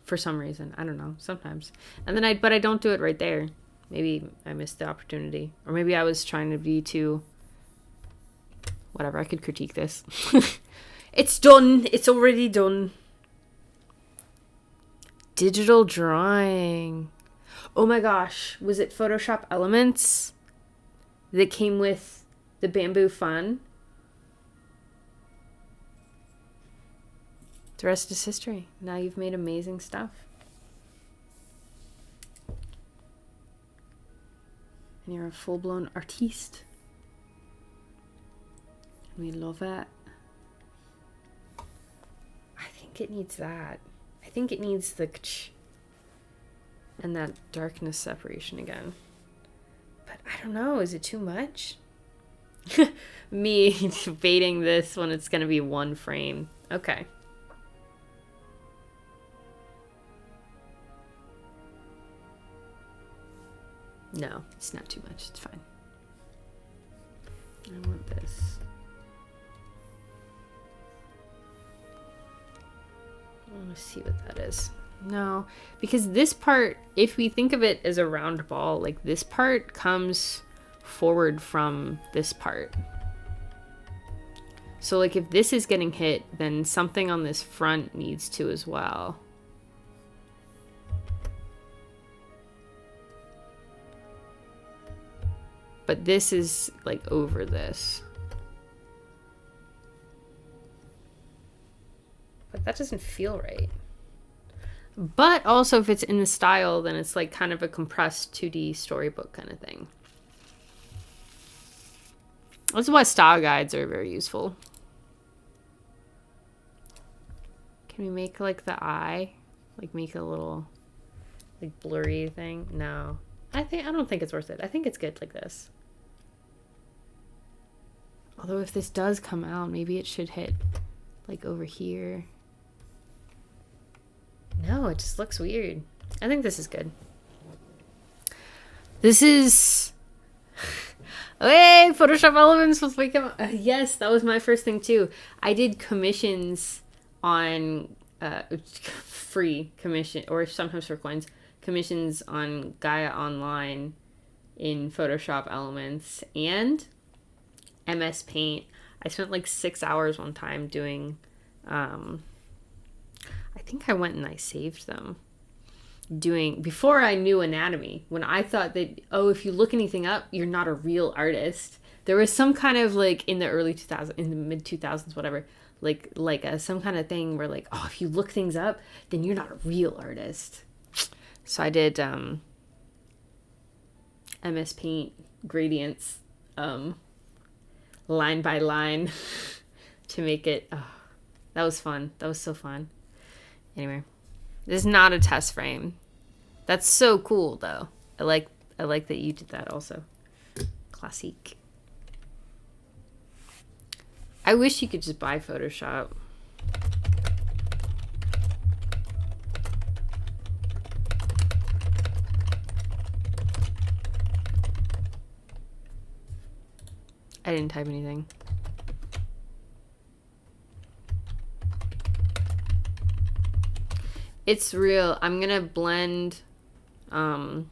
For some reason. I don't know. Sometimes. And then but I don't do it right there. Maybe I missed the opportunity. Or maybe I was trying to be too... Whatever, I could critique this. It's done. It's already done. Digital drawing. Oh my gosh. Was it Photoshop Elements that came with the Bamboo Fun? The rest is history. Now you've made amazing stuff. And you're a full-blown artiste. We love it. I think it needs that. I think it needs the and that darkness separation again. But I don't know. Is it too much? Me debating this when it's going to be one frame. Okay. No, it's not too much. It's fine. I want this. I want to see what that is. No, because this part, if we think of it as a round ball, like this part comes forward from this part. So like if this is getting hit, then something on this front needs to as well. But this is like over this. But that doesn't feel right. But also if it's in the style, then it's like kind of a compressed 2D storybook kind of thing. That's why style guides are very useful. Can we make like the eye? Like make a little like blurry thing? No. I don't think it's worth it. I think it's good like this. Although if this does come out, maybe it should hit like over here. No, it just looks weird. I think this is good. This is... Hey, Photoshop Elements was waking up. Yes, that was my first thing too. I did commissions on free commission, or sometimes for coins, commissions on Gaia Online in Photoshop Elements and MS Paint. I spent like 6 hours one time doing... I think I went and I saved them. Before I knew anatomy, when I thought that, oh, if you look anything up, you're not a real artist. There was some kind of like in the early 2000s, in the mid 2000s, whatever, some kind of thing where like, oh, if you look things up, then you're not a real artist. So I did MS Paint gradients, line by line to make it, That was fun. That was so fun. Anyway, this is not a test frame. That's so cool, though. I like that you did that also. Classique. I wish you could just buy Photoshop. I didn't type anything. It's real. I'm gonna blend. I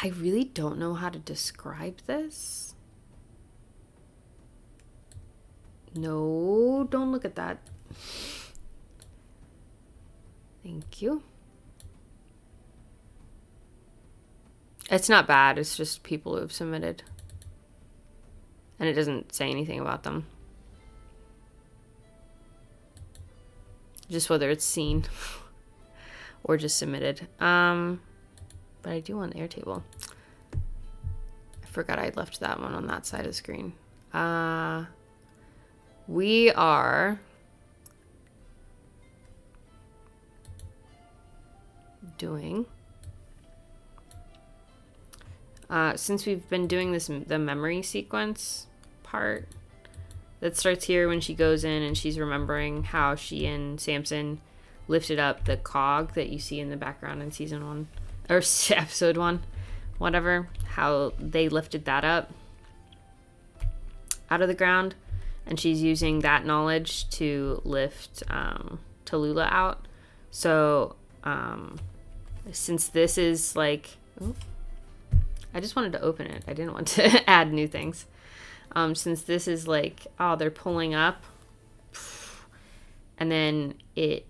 really don't know how to describe this. No, don't look at that. Thank you. It's not bad. It's just people who have submitted. And it doesn't say anything about them. Just whether it's seen or just submitted. But I do want the Airtable. I forgot I left that one on that side of the screen. We are doing, since we've been doing the memory sequence part that starts here when she goes in and she's remembering how she and Samson lifted up the cog that you see in the background in season 1 or episode 1, whatever, how they lifted that up out of the ground, and she's using that knowledge to lift Tallulah out. So since this is like, I just wanted to open it, I didn't want to add new things. Since this is like, oh, they're pulling up, and then it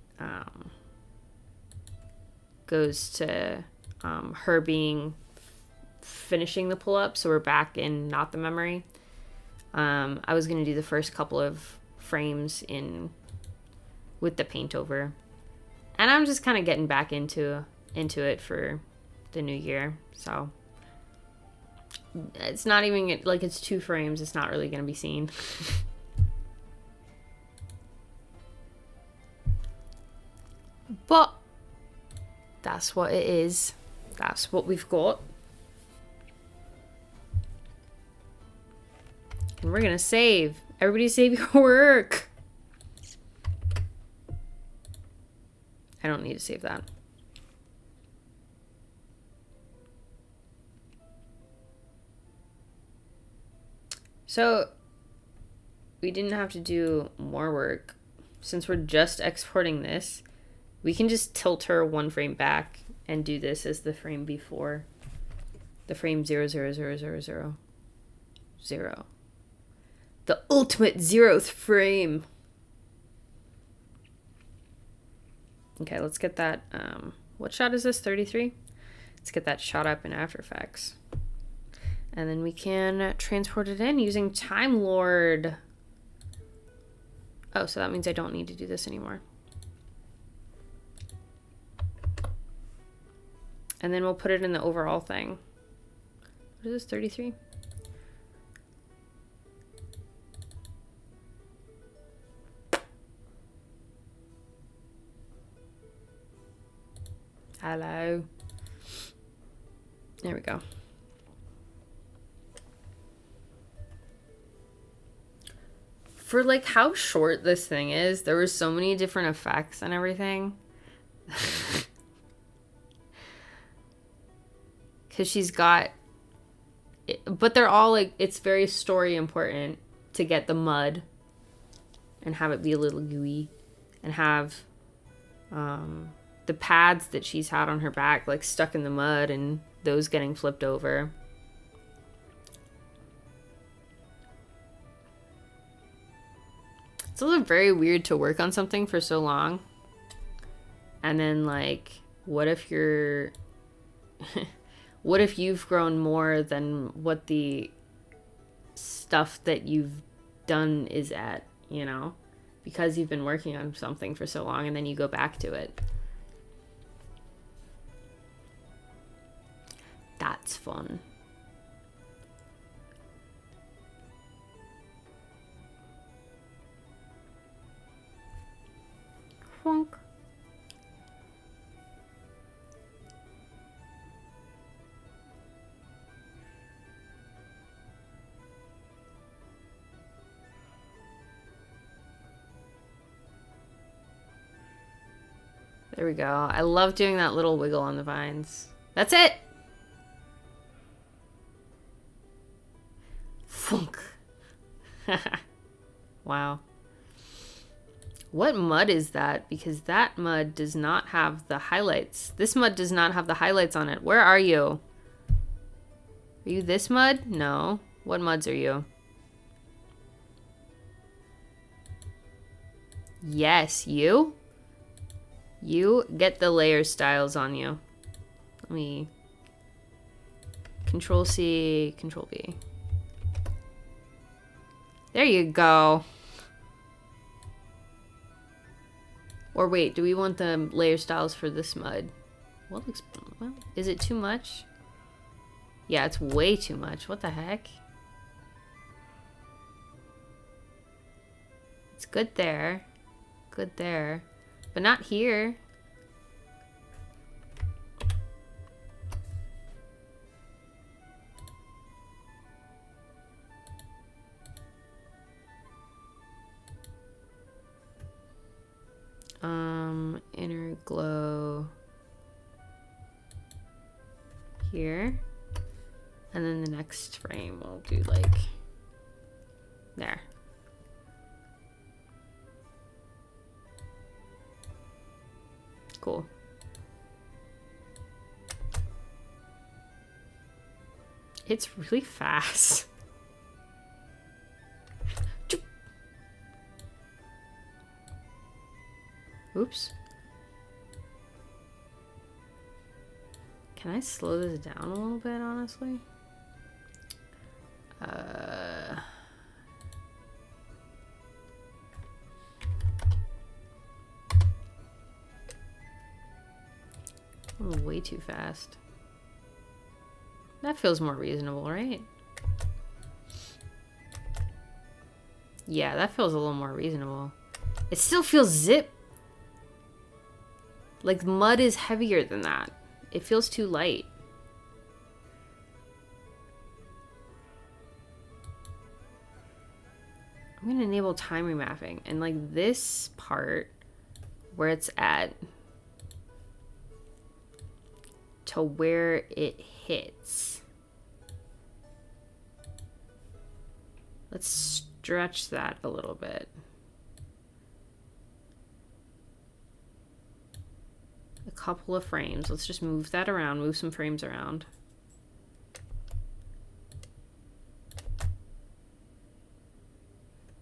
goes to her finishing the pull-up, so we're back in not the memory. I was going to do the first couple of frames with the paint over, and I'm just kind of getting back into it for the new year, so it's not even like it's 2 frames. It's not really going to be seen. But that's what it is. That's what we've got. And we're going to save. Everybody save your work. I don't need to save that. So we didn't have to do more work. Since we're just exporting this, we can just tilt her 1 frame back and do this as the frame before. The frame 00000. The ultimate 0th frame. Okay, let's get that. What shot is this? 33? Let's get that shot up in After Effects. And then we can transport it in using Time Lord. Oh, so that means I don't need to do this anymore. And then we'll put it in the overall thing. What is this, 33? Hello. There we go. For like how short this thing is, there were so many different effects and everything. Because she's got, but they're all like, it's very story important to get the mud and have it be a little gooey, and have the pads that she's had on her back like stuck in the mud and those getting flipped over. It's also very weird to work on something for so long and then like, what if you're what if you've grown more than what the stuff that you've done is at, you know, because you've been working on something for so long and then you go back to it. That's fun. Honk. There we go. I love doing that little wiggle on the vines. That's it! Funk. Wow. What mud is that? Because that mud does not have the highlights. This mud does not have the highlights on it. Where are you? Are you this mud? No. What muds are you? Yes, you? You get the layer styles on you. Let me Control C, Control V. There you go. Or wait, do we want the layer styles for this mud? What looks, well, is it too much? Yeah, it's way too much. What the heck? It's good there. Good there. But not here. Inner glow here. And then the next frame we'll do like there. Cool. It's really fast. Oops. Can I slow this down a little bit, honestly? Way too fast. That feels more reasonable, right? Yeah, that feels a little more reasonable. It still feels zip. Like mud is heavier than that. It feels too light. I'm gonna enable time remapping, and like this part where it's at to where it hits. Let's stretch that a little bit. A couple of frames. Let's just move that around, move some frames around.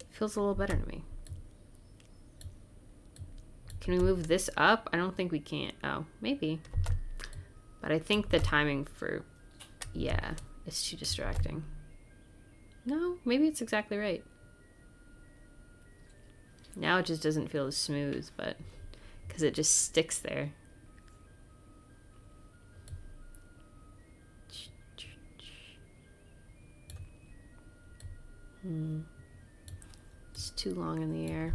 Feels a little better to me. Can we move this up? I don't think we can. Oh, maybe. But I think the timing for, yeah, it's too distracting. No, maybe it's exactly right. Now it just doesn't feel as smooth, but because it just sticks there. It's too long in the air.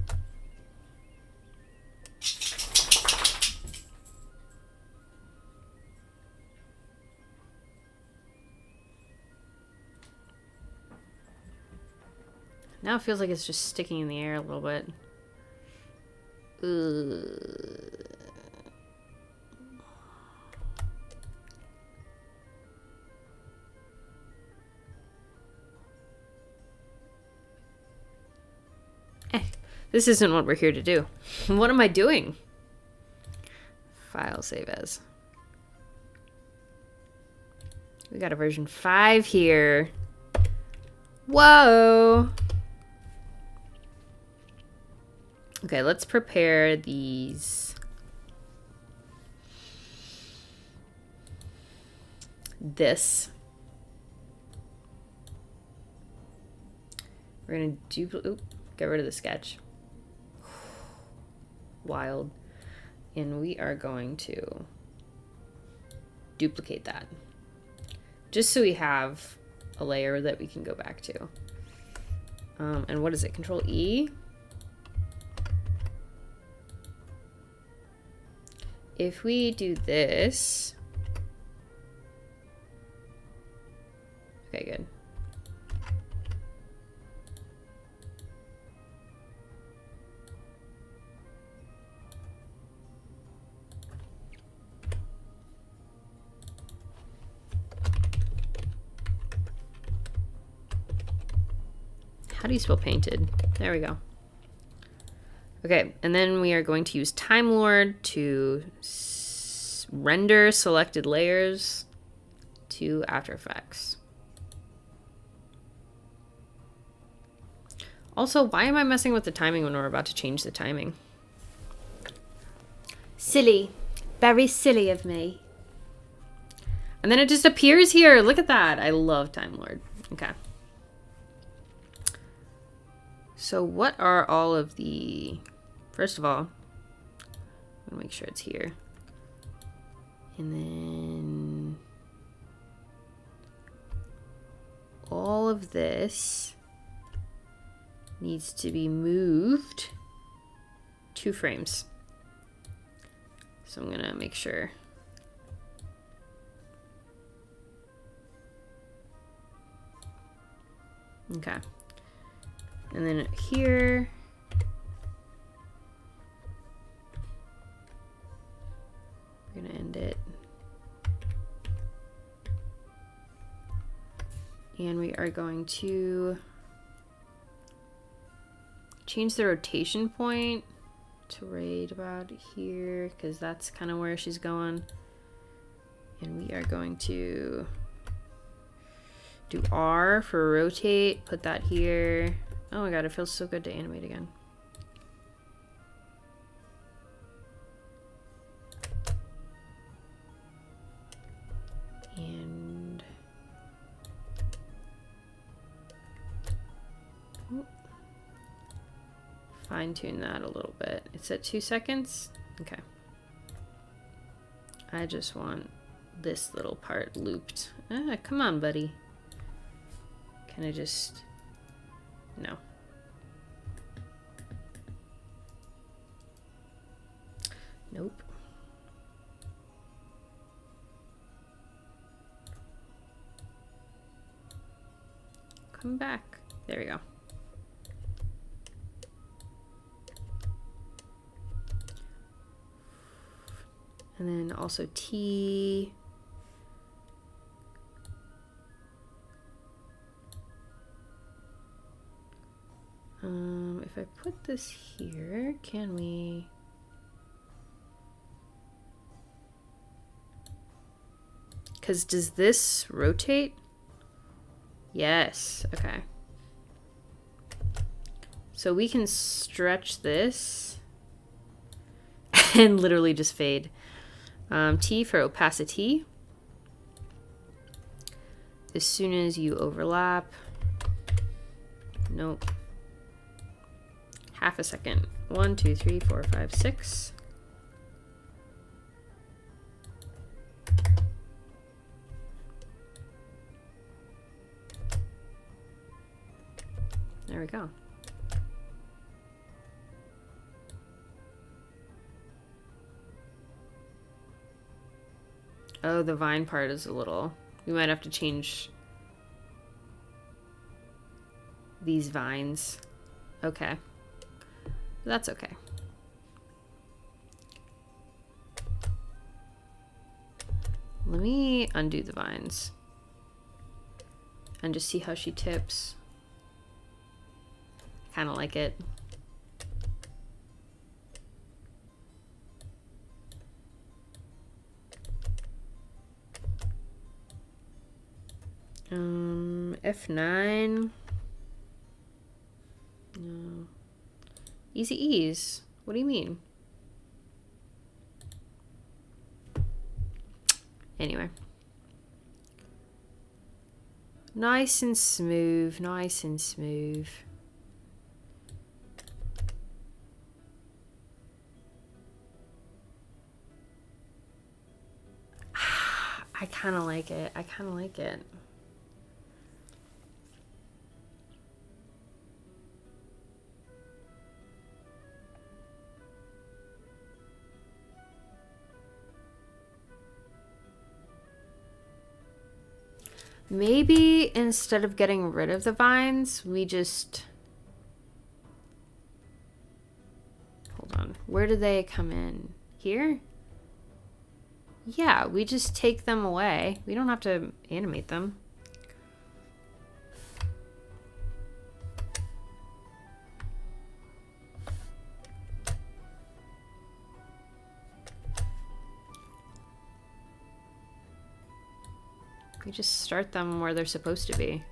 Now it feels like it's just sticking in the air a little bit. This isn't what we're here to do. What am I doing? File, save as. We got a version 5 here. Whoa! Okay, let's prepare these. This. We're gonna get rid of the sketch. Wild. And we are going to duplicate that. Just so we have a layer that we can go back to. And what is it? Control E? if we do this... Okay, good. How do you spell painted? There we go. Okay, and then we are going to use Time Lord to render selected layers to After Effects. Also, why am I messing with the timing when we're about to change the timing? Silly. Very silly of me. And then it just appears here. Look at that. I love Time Lord. Okay. So what are all of the... First of all, I'm gonna make sure it's here. And then all of this needs to be moved 2 frames. So I'm gonna make sure. Okay. And then here, we're gonna end it. And we are going to change the rotation point to right about here, because that's kind of where she's going. And we are going to do R for rotate, put that here. Oh my god, it feels so good to animate again. And fine tune that a little bit. It's at 2 seconds. Okay. I just want this little part looped. Ah, come on, buddy. Can I just... No. Nope. Come back. There we go. And then also T. If I put this here, can we... Because does this rotate? Yes, okay. So we can stretch this and literally just fade. T for opacity. As soon as you overlap. Nope. Half a second. 1, 2, 3, 4, 5, 6. There we go. Oh, the vine part is a little... We might have to change these vines. Okay. That's okay. Let me undo the vines and just see how she tips. I kind of like it. F9. No. Easy ease. What do you mean? Anyway. Nice and smooth, nice and smooth. I kind of like it. I kind of like it. Maybe instead of getting rid of the vines, we just... Hold on. Where do they come in? Here? Yeah, we just take them away. We don't have to animate them. We just start them where they're supposed to be.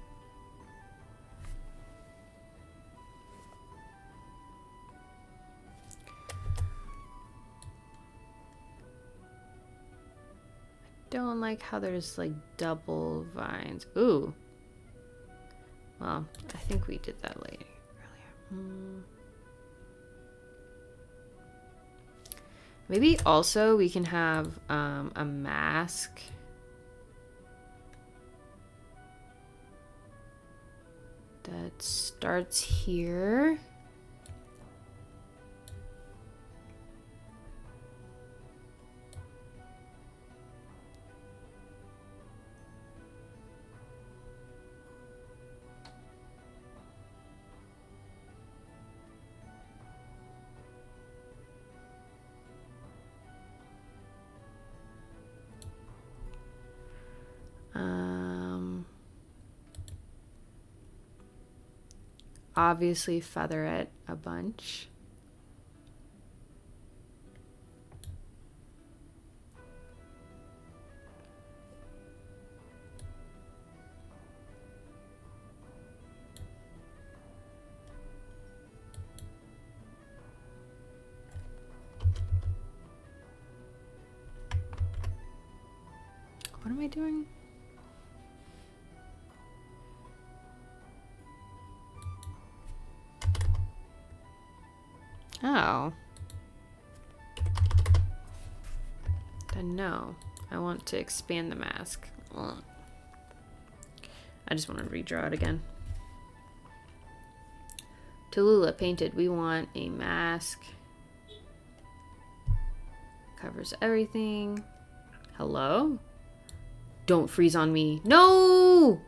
Don't like how there's like double vines. Ooh. Well, I think we did that earlier. Maybe also we can have a mask. That starts here. Obviously feather it a bunch. What am I doing? Oh. Then no. I want to expand the mask. Ugh. I just want to redraw it again. Tallulah painted. We want a mask. Covers everything. Hello? Don't freeze on me. No!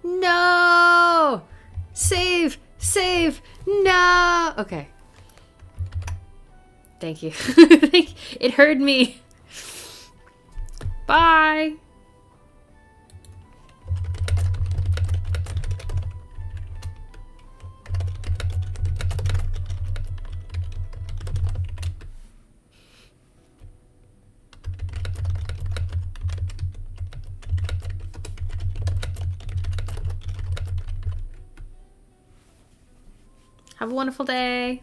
No! Save! Save! No! Okay. Thank you. It hurt me. Bye. Have a wonderful day.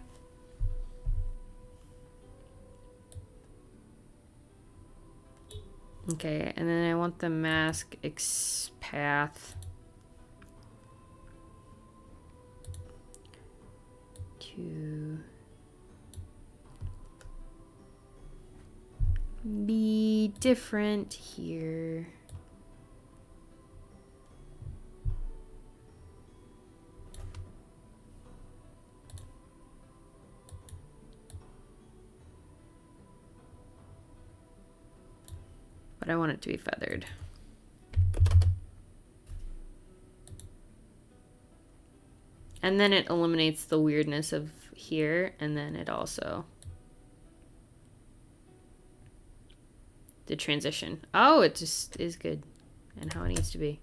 Okay, and then I want the mask path to be different here. But I want it to be feathered. And then it eliminates the weirdness of here, and then it also... the transition. Oh, it just is good. And how it needs to be.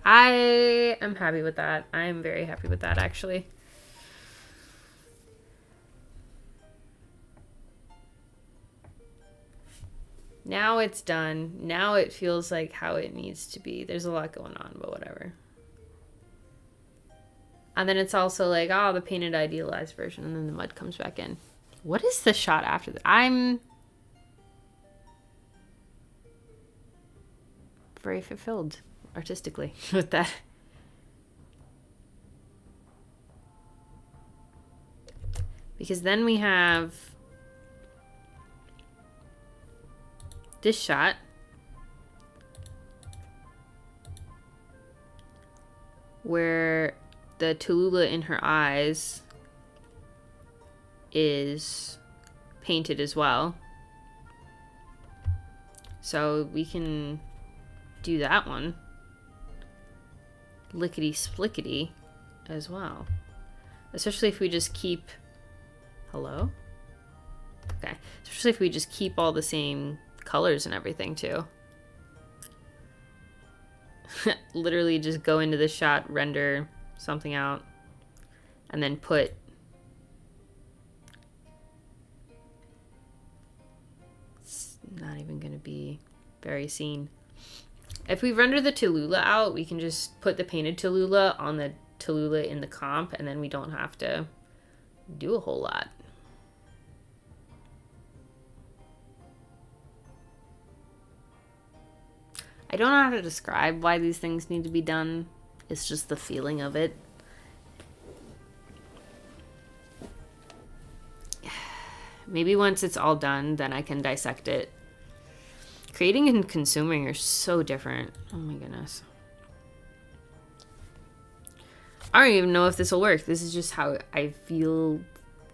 I am happy with that. I'm very happy with that, actually. Now it's done. Now it feels like how it needs to be. There's a lot going on, but whatever. And then it's also like, oh, the painted idealized version, and then the mud comes back in. What is the shot after that? I'm very fulfilled artistically with that. Because then we have this shot where the Tallulah in her eyes is painted as well. So we can do that one. Lickety splickety as well. Especially if we just keep... Hello? Okay. Especially if we just keep all the same colors and everything too. Literally just go into the shot, render something out, and then put it's not even going to be very seen. If we render the Tallulah out, we can just put the painted Tallulah on the Tallulah in the comp, and then we don't have to do a whole lot. I don't know how to describe why these things need to be done. It's just the feeling of it. Maybe once it's all done, then I can dissect it. Creating and consuming are so different. Oh my goodness. I don't even know if this will work. This is just how I feel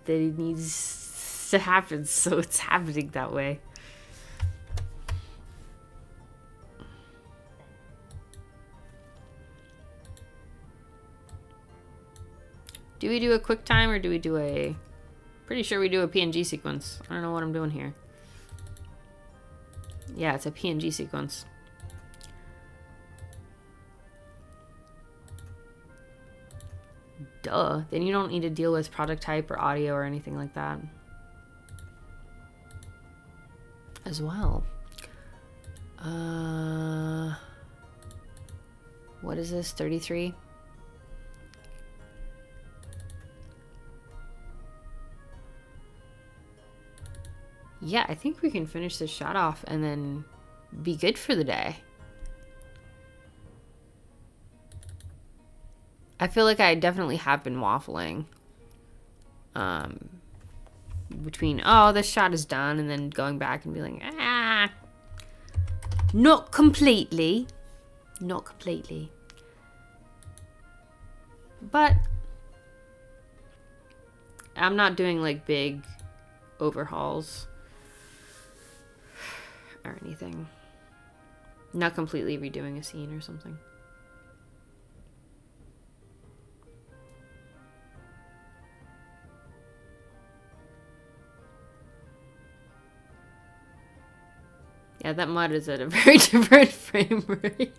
that it needs to happen, so it's happening that way. Do we do a QuickTime or do we do a... Pretty sure we do a PNG sequence. I don't know what I'm doing here. Yeah, it's a PNG sequence. Duh. Then you don't need to deal with product type or audio or anything like that. As well. What is this? 33? Yeah, I think we can finish this shot off and then be good for the day. I feel like I definitely have been waffling. Between, oh, this shot is done, and then going back and being like, ah. Not completely. Not completely. But I'm not doing like big overhauls or anything. Not completely redoing a scene or something. Yeah, that mud is at a very different frame rate.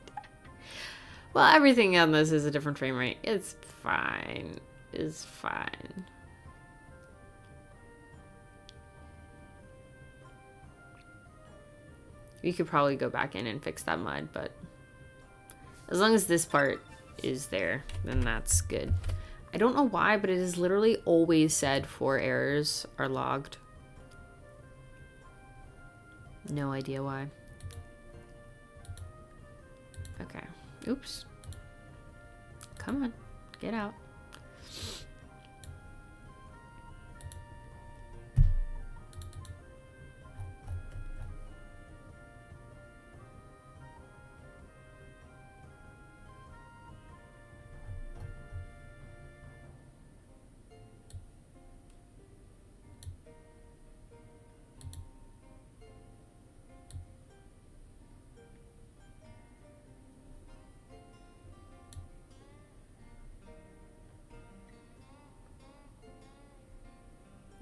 Well, everything on this is a different frame rate. It's fine. It's fine. You could probably go back in and fix that mud, but as long as this part is there, then that's good. I don't know why, but it is literally always said 4 errors are logged. No idea why. Okay. Oops. Come on. Get out.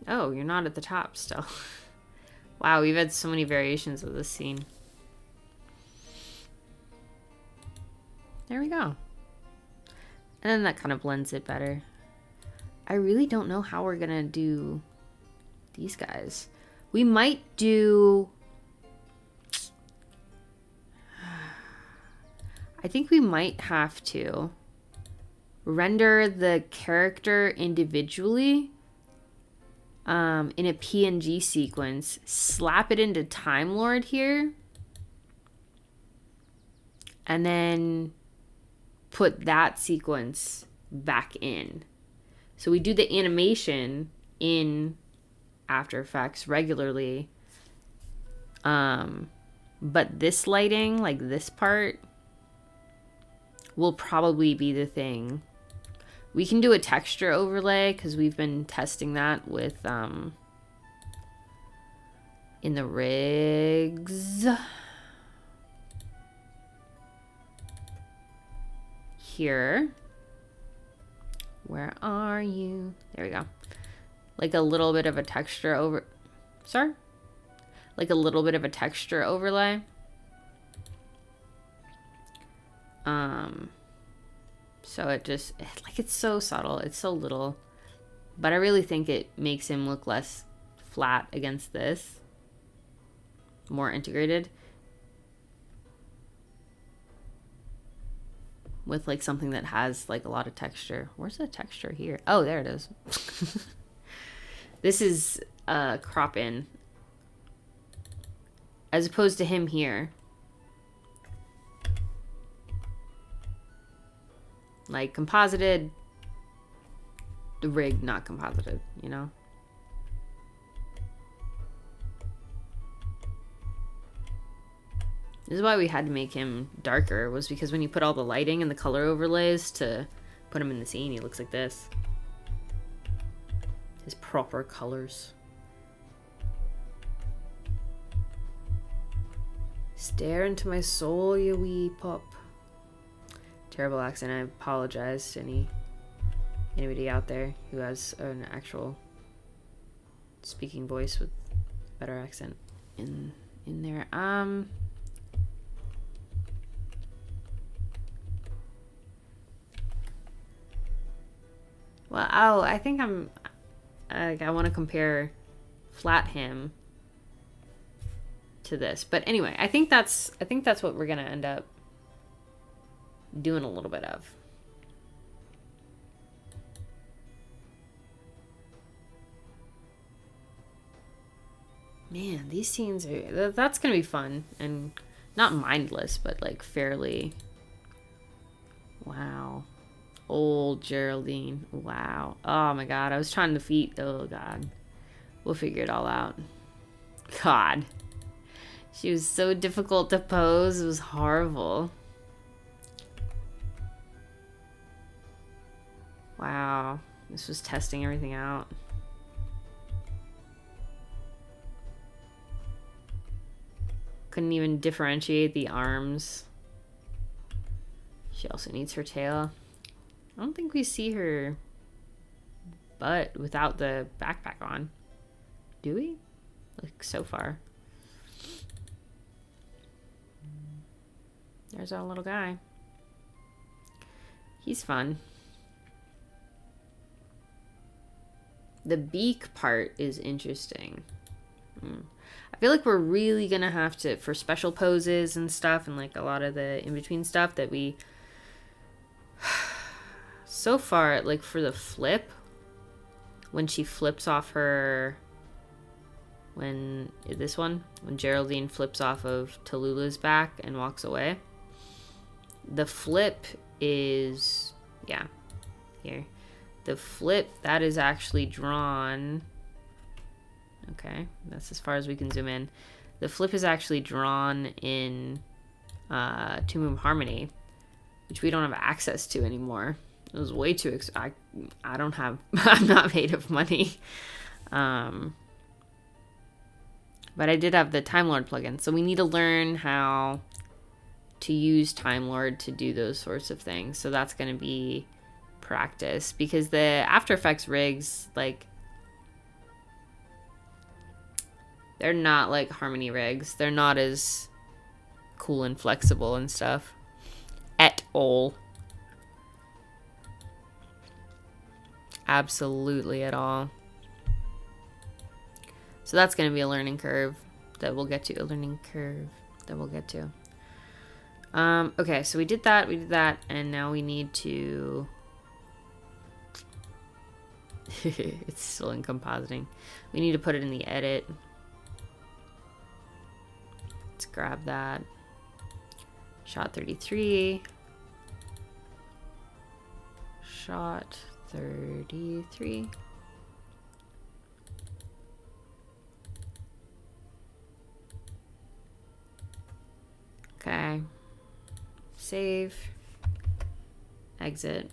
Oh, you're not at the top still. Wow, we've had so many variations of this scene. There we go. And then that kind of blends it better. I really don't know how we're gonna do these guys. We might do... I think we might have to render the character individually in a PNG sequence, slap it into Time Lord here, and then put that sequence back in. So we do the animation in After Effects regularly, but this lighting, like this part, will probably be the thing. We can do a texture overlay because we've been testing that with in the rigs. Here. Where are you? There we go. Like a little bit of a texture over... Sorry? Like a little bit of a texture overlay. So it just... Like, it's so subtle. It's so little. But I really think it makes him look less flat against this. More integrated. With like something that has like a lot of texture. Where's the texture here? Oh, there it is. This is crop in. As opposed to him here. Like composited. The rig not composited, you know? This is why we had to make him darker, was because when you put all the lighting and the color overlays to put him in the scene, he looks like this. His proper colors. Stare into my soul, you wee pup. Terrible accent. I apologize to anybody out there who has an actual speaking voice with better accent in there. Well, oh, I think I want to compare flat him to this. But anyway, I think that's what we're gonna end up doing a little bit of. Man, these scenes are... That's gonna be fun. And not mindless, but like fairly... Wow. Old Geraldine. Wow. Oh my god. I was trying to defeat... Oh god. We'll figure it all out. God. She was so difficult to pose. It was horrible. Wow. This was testing everything out. Couldn't even differentiate the arms. She also needs her tail. I don't think we see her butt without the backpack on. Do we? Like, so far. There's our little guy. He's fun. The beak part is interesting. I feel like we're really gonna have to, for special poses and stuff, and like a lot of the in-between stuff that we... So far, like for the flip, when she flips off her... When Geraldine flips off of Tallulah's back and walks away. The flip is... Yeah. Here. The flip, that is actually drawn... Okay, that's as far as we can zoom in. The flip is actually drawn in Tomb of Harmony, which we don't have access to anymore. It was way too... I don't have... I'm not made of money. But I did have the Time Lord plugin, so we need to learn how to use Time Lord to do those sorts of things. So that's going to be practice, because the After Effects rigs, like, they're not like Harmony rigs. They're not as cool and flexible and stuff at all. Absolutely at all. So that's going to be a learning curve that we'll get to. Okay, so we did that, and now we need to... It's still in compositing. We need to put it in the edit. Let's grab that. Shot 33. Shot 33. Okay. Save. Exit.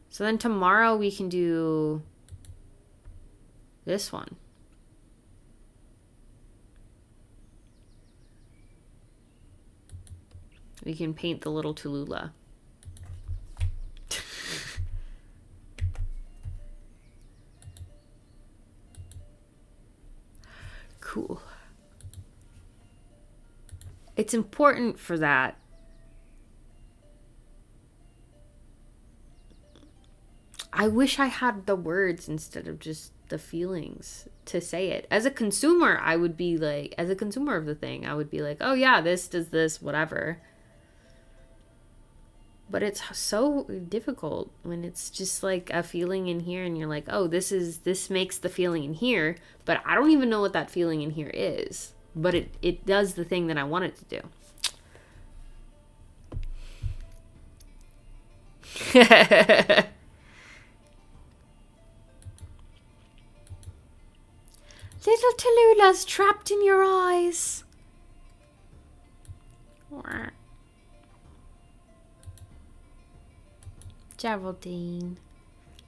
So then tomorrow we can do this one. We can paint the little Tallulah. Cool. It's important for that. I wish I had the words instead of just the feelings to say it. As a consumer, I would be like, as a consumer of the thing, I would be like, oh yeah, this does this, whatever. But it's so difficult when it's just like a feeling in here and you're like, oh, this makes the feeling in here, but I don't even know what that feeling in here is. But it does the thing that I want it to do. Little Tallulah's trapped in your eyes. Geraldine.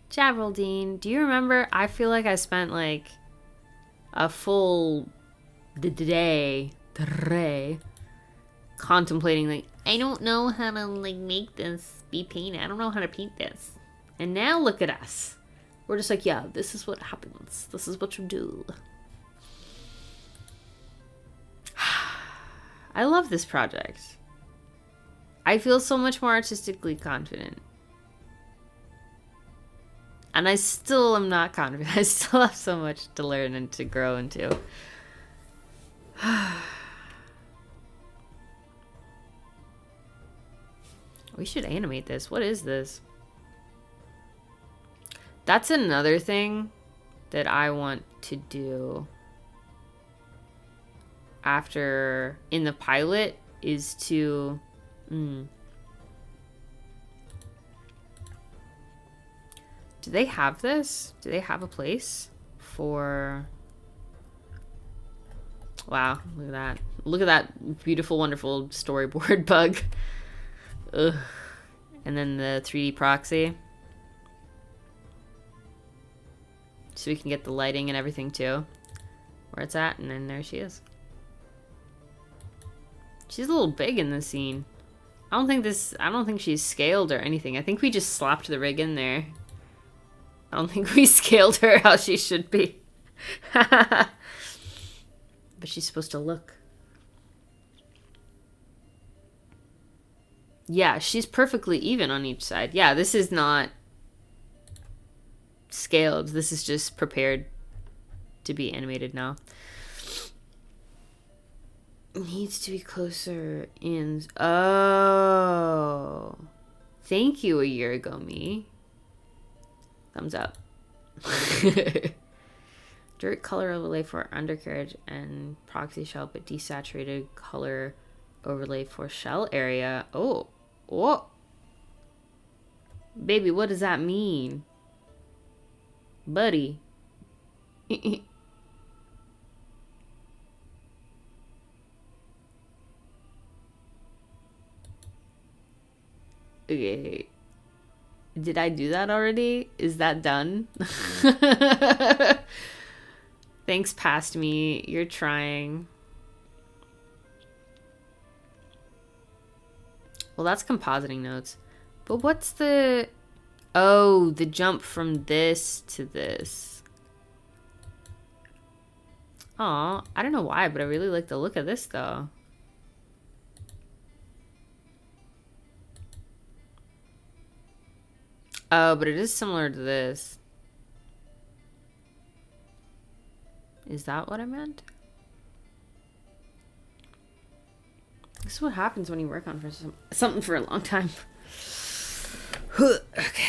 Geraldine, do you remember? I feel like I spent like a full day contemplating, like, I don't know how to like make this be painted. I don't know how to paint this. And now look at us. We're just like, yeah, this is what happens. This is what you do. I love this project. I feel so much more artistically confident. And I still am not confident. I still have so much to learn and to grow into. We should animate this. What is this? That's another thing that I want to do after in the pilot is to do they have this? Do they have a place for... Wow, look at that. Look at that beautiful, wonderful storyboard bug. Ugh. And then the 3D proxy. So we can get the lighting and everything too. Where it's at, and then there she is. She's a little big in this scene. I don't think she's scaled or anything. I think we just slapped the rig in there. I don't think we scaled her how she should be. But she's supposed to look. Yeah, she's perfectly even on each side. Yeah, this is not scaled. This is just prepared to be animated now. Needs to be closer in. Oh. Thank you, a year ago me. Thumbs up. Dirt color overlay for undercarriage and proxy shell, but desaturated color overlay for shell area. Oh. Oh. Baby, what does that mean? Buddy. Okay. Did I do that already? Is that done? Thanks, past me. You're trying. Well, that's compositing notes. But what's the... Oh, the jump from this to this. Aw, I don't know why, but I really like the look of this, though. Oh, but it is similar to this. Is that what I meant? This is what happens when you work on something for a long time. Okay.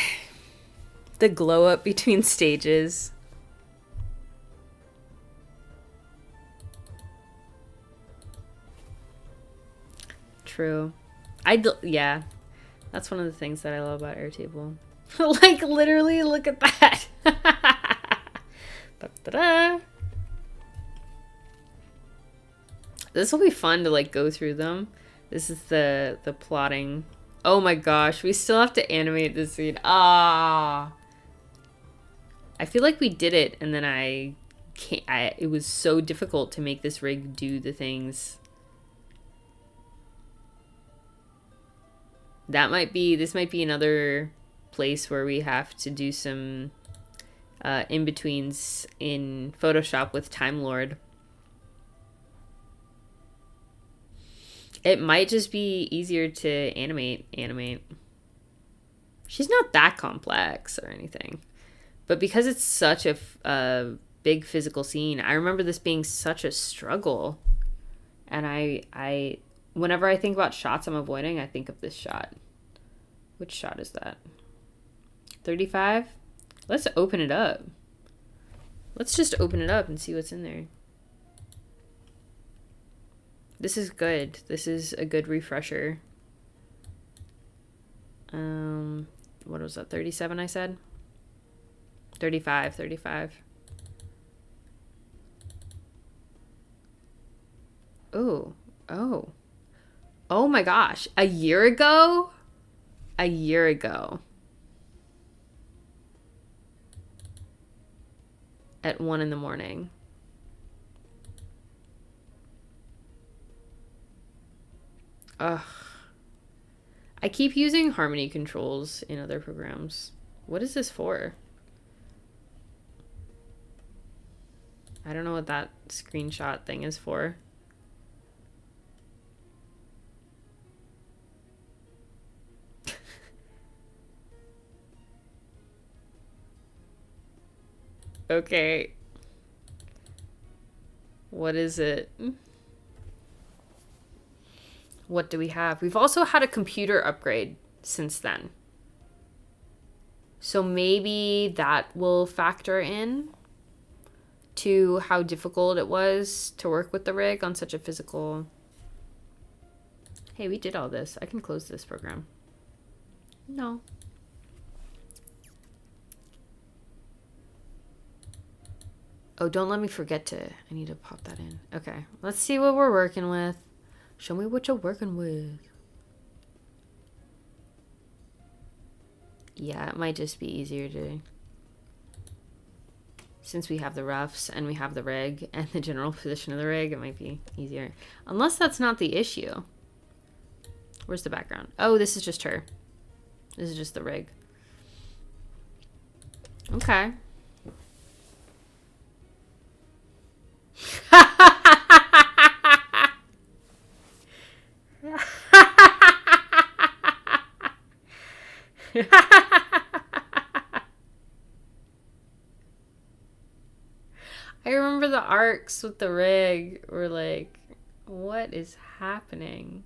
The glow up between stages. True. Yeah. That's one of the things that I love about Airtable. Like, literally, look at that. Ba-da-da. This will be fun to, like, go through them. This is the plotting. Oh my gosh, we still have to animate this scene. Ah. I feel like we did it, and then it was so difficult to make this rig do the things. This might be another place where we have to do some in-betweens in Photoshop with Time Lord. It might just be easier to animate. She's not that complex or anything. But because it's such a big physical scene, I remember this being such a struggle. And I whenever I think about shots I'm avoiding, I think of this shot. Which shot is that? 35? Let's open it up. Let's just open it up and see what's in there. This is good. This is a good refresher. What was that? 37 I said? 35. Oh. Oh my gosh. A year ago? At 1 a.m. Ugh. I keep using harmony controls in other programs. What is this for? I don't know what that screenshot thing is for. Okay. What is it? What do we have? We've also had a computer upgrade since then. So maybe that will factor in to how difficult it was to work with the rig on such a physical... Hey, we did all this. I can close this program. No. Oh, don't let me forget to... I need to pop that in. Okay, let's see what we're working with. Show me what you're working with. Yeah, it might just be easier to... Since we have the roughs and we have the rig and the general position of the rig, it might be easier. Unless that's not the issue. Where's the background? Oh, this is just her. This is just the rig. Okay. I remember the arcs with the rig were like, what is happening?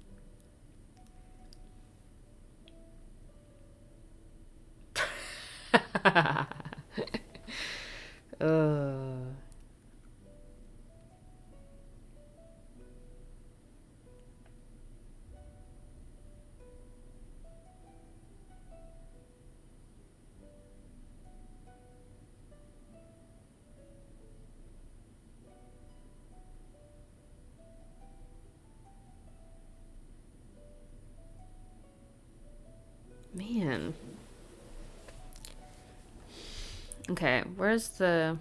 Man. Okay, where's the...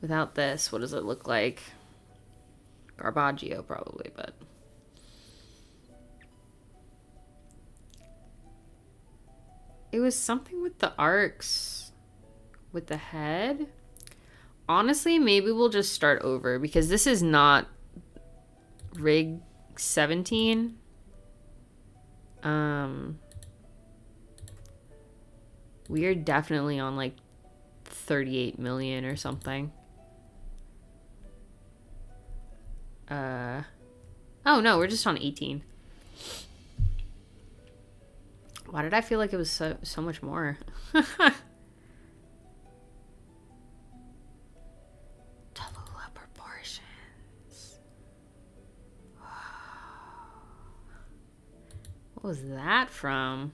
Without this, what does it look like? Garbaggio, probably, but... It was something with the arcs. With the head. Honestly, maybe we'll just start over, because this is not rig 17. We are definitely on like 38 million or something. Oh no, we're just on 18. Why did I feel like it was so much more? Tallulah proportions. What was that from?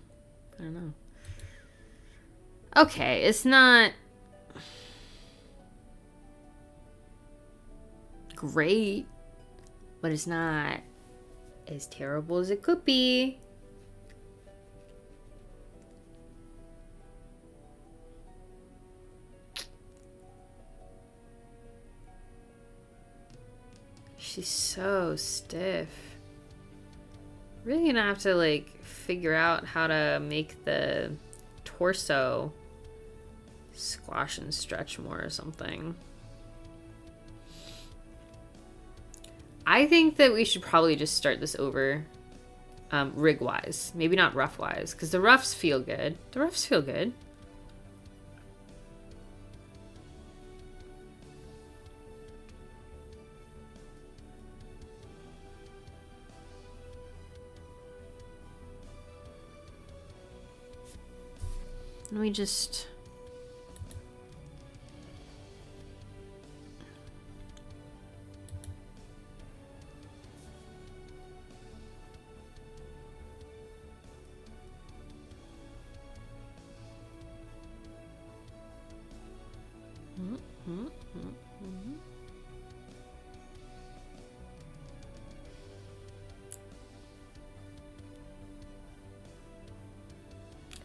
I don't know. Okay, it's not great, but it's not as terrible as it could be. She's so stiff. Really gonna have to like figure out how to make the torso squash and stretch more or something. I think that we should probably just start this over rig wise, maybe not rough wise, because the roughs feel good. The roughs feel good. Let me just...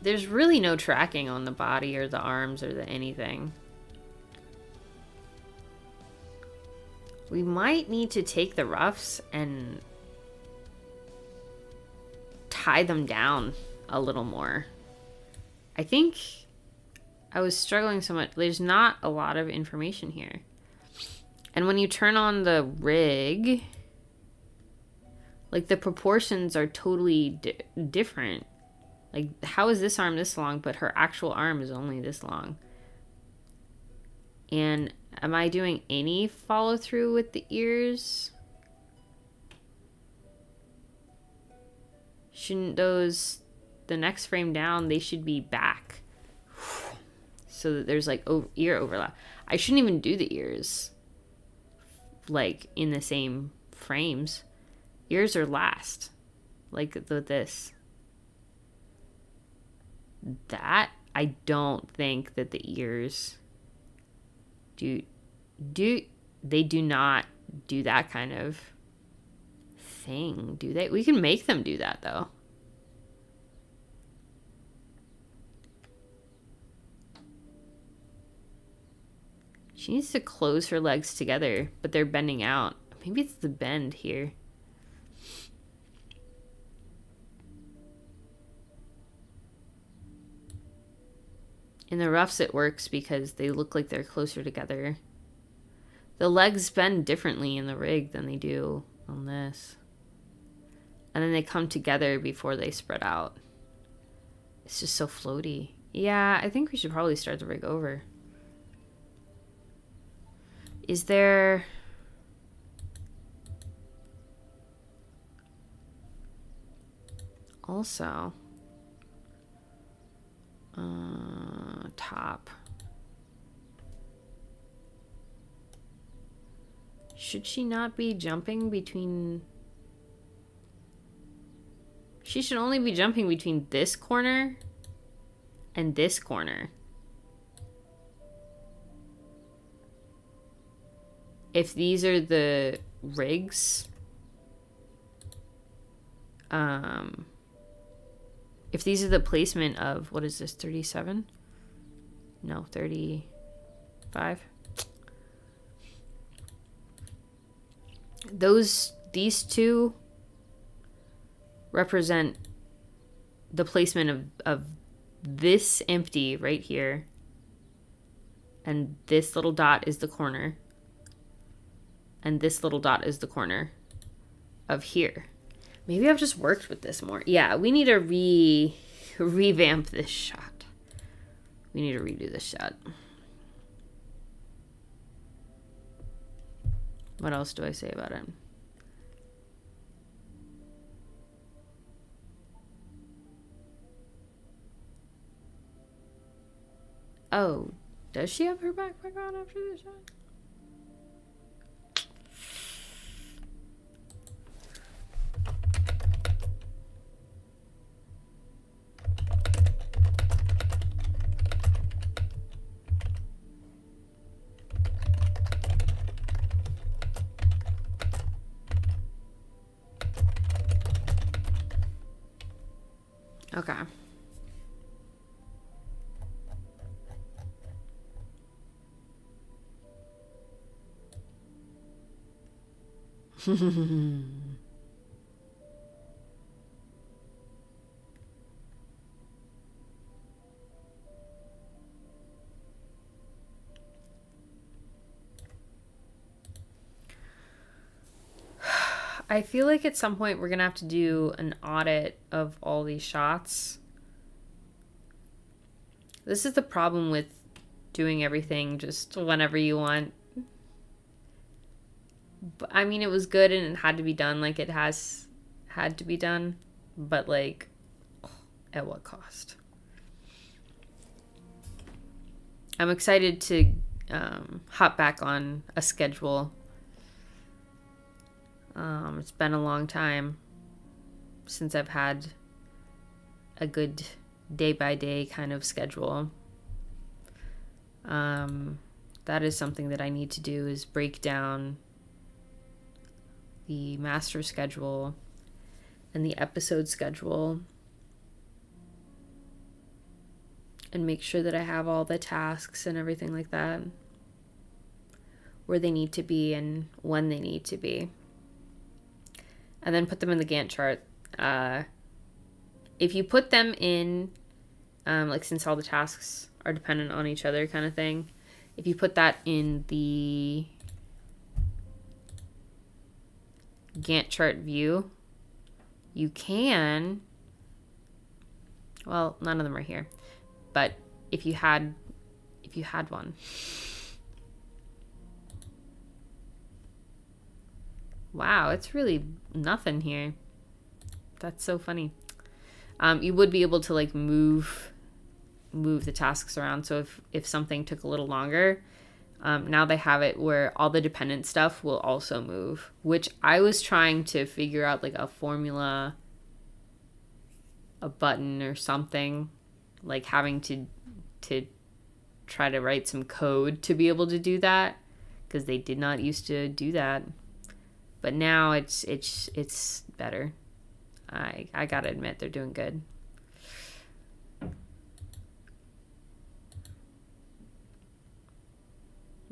There's really no tracking on the body or the arms or the anything. We might need to take the roughs and tie them down a little more. I think I was struggling so much. There's not a lot of information here. And when you turn on the rig, like the proportions are totally different. Like, how is this arm this long, but her actual arm is only this long? And am I doing any follow through with the ears? Shouldn't those, the next frame down, they should be back. So that there's like ear overlap. I shouldn't even do the ears like in the same frames. Ears are last. Like this. That, I don't think that the ears they do not do that kind of thing, do they? We can make them do that though. She needs to close her legs together, but they're bending out. Maybe it's the bend here. In the roughs it works because they look like they're closer together. The legs bend differently in the rig than they do on this. And then they come together before they spread out. It's just so floaty. Yeah, I think we should probably start the rig over. Is there... Also... top. Should she not be jumping between... She should only be jumping between this corner and this corner. If these are the rigs, if these are the placement of, what is this, 37? No, 35. These two represent the placement of this empty right here. And this little dot is the corner. And this little dot is the corner of here. Maybe I've just worked with this more. Yeah, we need to revamp this shot. We need to redo this shot. What else do I say about it? Oh, does she have her backpack on after this shot? Okay. I feel like at some point we're going to have to do an audit of all these shots. This is the problem with doing everything just whenever you want. But, I mean, it was good and it had to be done like it has had to be done. But, like, at what cost? I'm excited to hop back on a schedule. It's been a long time since I've had a good day-by-day kind of schedule. That is something that I need to do, is break down the master schedule and the episode schedule and make sure that I have all the tasks and everything like that where they need to be and when they need to be. And then put them in the Gantt chart. If you put them in, like since all the tasks are dependent on each other kind of thing, if you put that in the Gantt chart view, you can, well, none of them are here, but if you had one, wow, it's really nothing here. That's so funny. You would be able to like move the tasks around. So if something took a little longer, now they have it where all the dependent stuff will also move, which I was trying to figure out like a formula, a button or something, like having to try to write some code to be able to do that, because they did not used to do that. But now it's better. I gotta admit, they're doing good.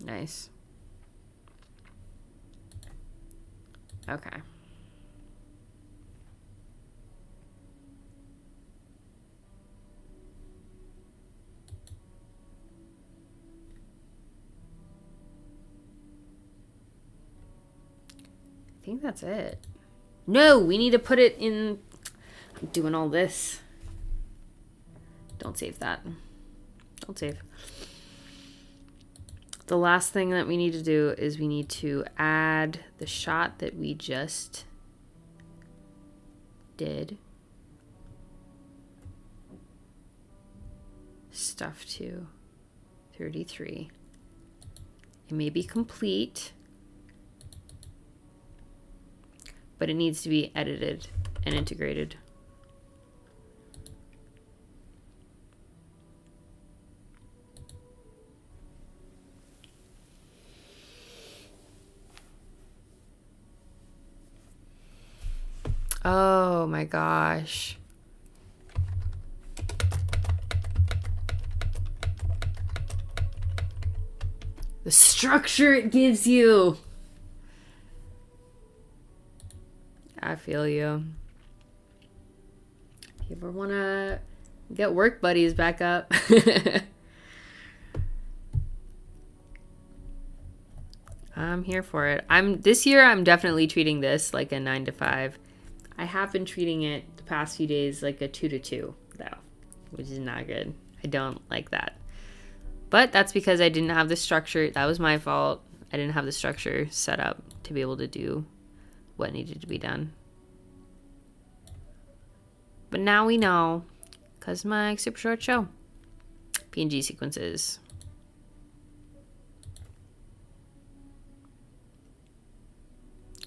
Nice. Okay. I think that's it. No, we need to put it in. I'm doing all this. Don't save that. Don't save. The last thing that we need to do is we need to add the shot that we just did. Stuff to 33. It may be complete, but it needs to be edited and integrated. Oh my gosh. The structure it gives you. I feel you. If you ever want to get work buddies back up. I'm here for it. This year I'm definitely treating this like a 9 to 5. I have been treating it the past few days like a 2 to 2 though, which is not good. I don't like that. But that's because I didn't have the structure. That was my fault. I didn't have the structure set up to be able to do what needed to be done. But now we know, because my super short show. PNG sequences.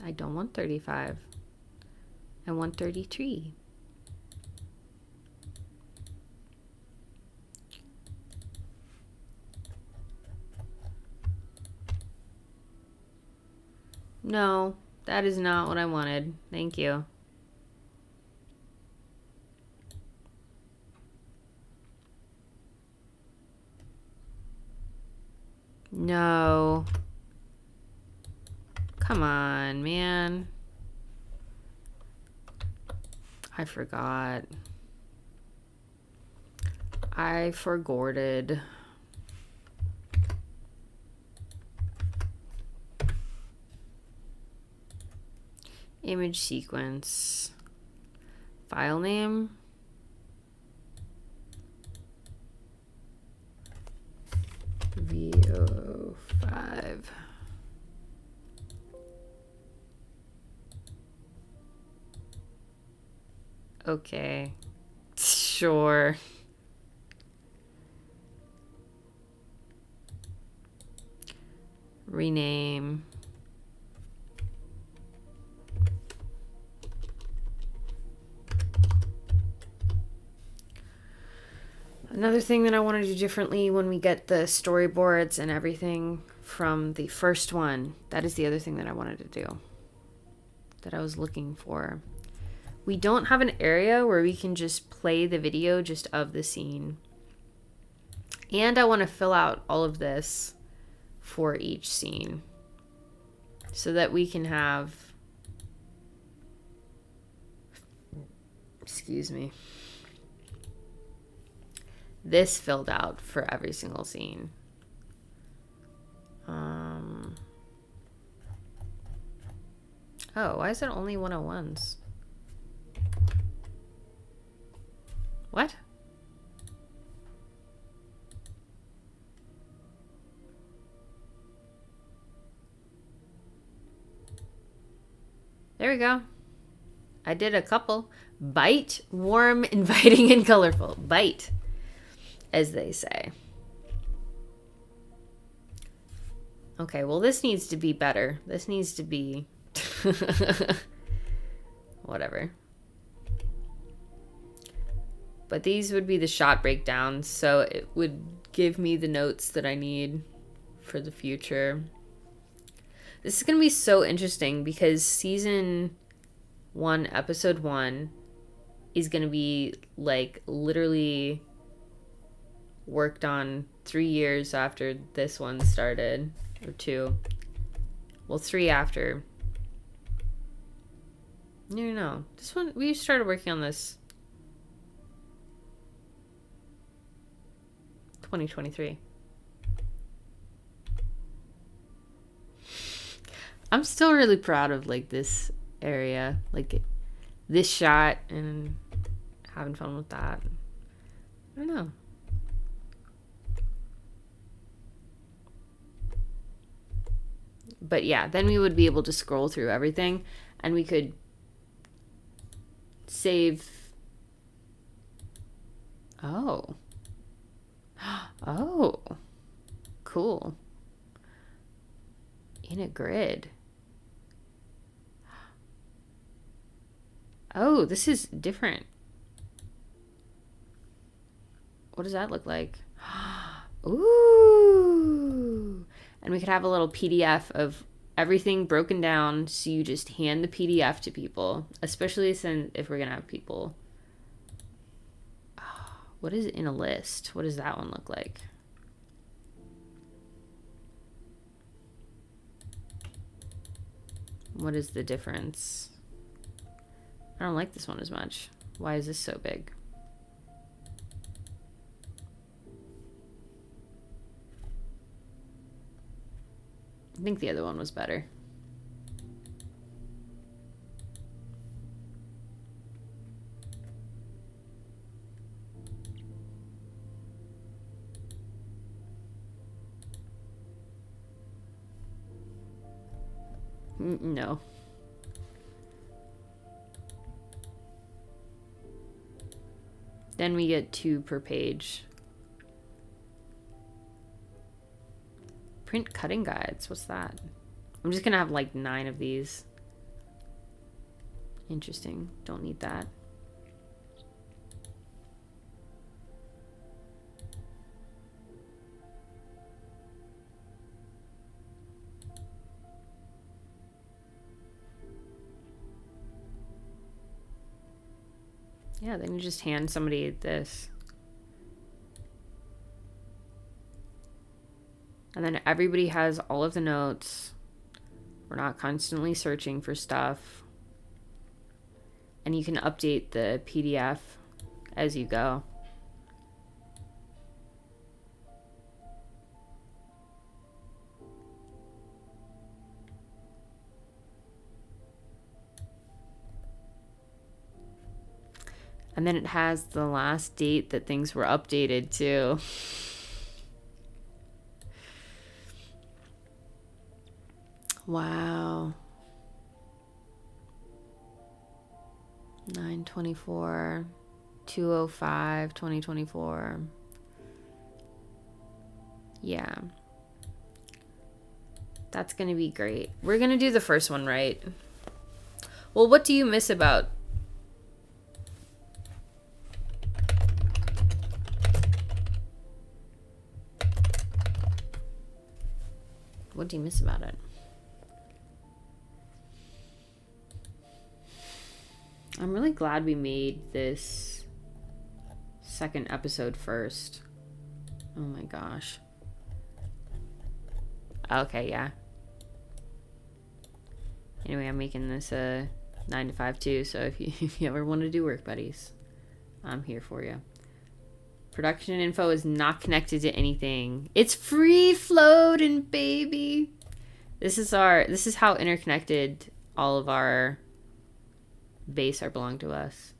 I don't want 35. I want 33. No, that is not what I wanted. Thank you. No. Come on, man. I forgot. I forgorted. Image sequence. File name. VO5. Okay. Sure. Rename. Another thing that I want to do differently when we get the storyboards and everything from the first one, that is the other thing that I wanted to do, that I was looking for. We don't have an area where we can just play the video just of the scene. And I want to fill out all of this for each scene so that we can have, excuse me, this filled out for every single scene. Oh, why is it only 101s? What? There we go. I did a couple. Bite, warm, inviting, and colorful. Bite, as they say. Okay, well, this needs to be better. This needs to be whatever. But these would be the shot breakdowns, so it would give me the notes that I need for the future. This is going to be so interesting because season 1, episode 1 is going to be like literally worked on 3 years after this one started, or 2. Well, 3 after. No. This one, we started working on this 2023. I'm still really proud of like this area, like this shot, and having fun with that. I don't know. But yeah, then we would be able to scroll through everything and we could save. Oh. Oh. Cool. In a grid. Oh, this is different. What does that look like? Ooh. And we could have a little PDF of everything broken down, so you just hand the PDF to people, especially since if we're going to have people. What is it in a list? What does that one look like? What is the difference? I don't like this one as much. Why is this so big? I think the other one was better. No. Then we get 2 per page. Print cutting guides. What's that? I'm just gonna have like 9 of these. Interesting. Don't need that. Yeah, then you just hand somebody this. And then everybody has all of the notes. We're not constantly searching for stuff. And you can update the PDF as you go. And then it has the last date that things were updated to. Wow. 9/24, 2/05, 2024. Yeah. That's going to be great. We're going to do the first one right. Well, what do you miss about What do you miss about it? I'm really glad we made this second episode first. Oh my gosh. Okay, yeah. Anyway, I'm making this a 9 to 5 too, so if you ever want to do work buddies, I'm here for you. Production info is not connected to anything. It's free floating, baby. This is how interconnected all of our base are belong to us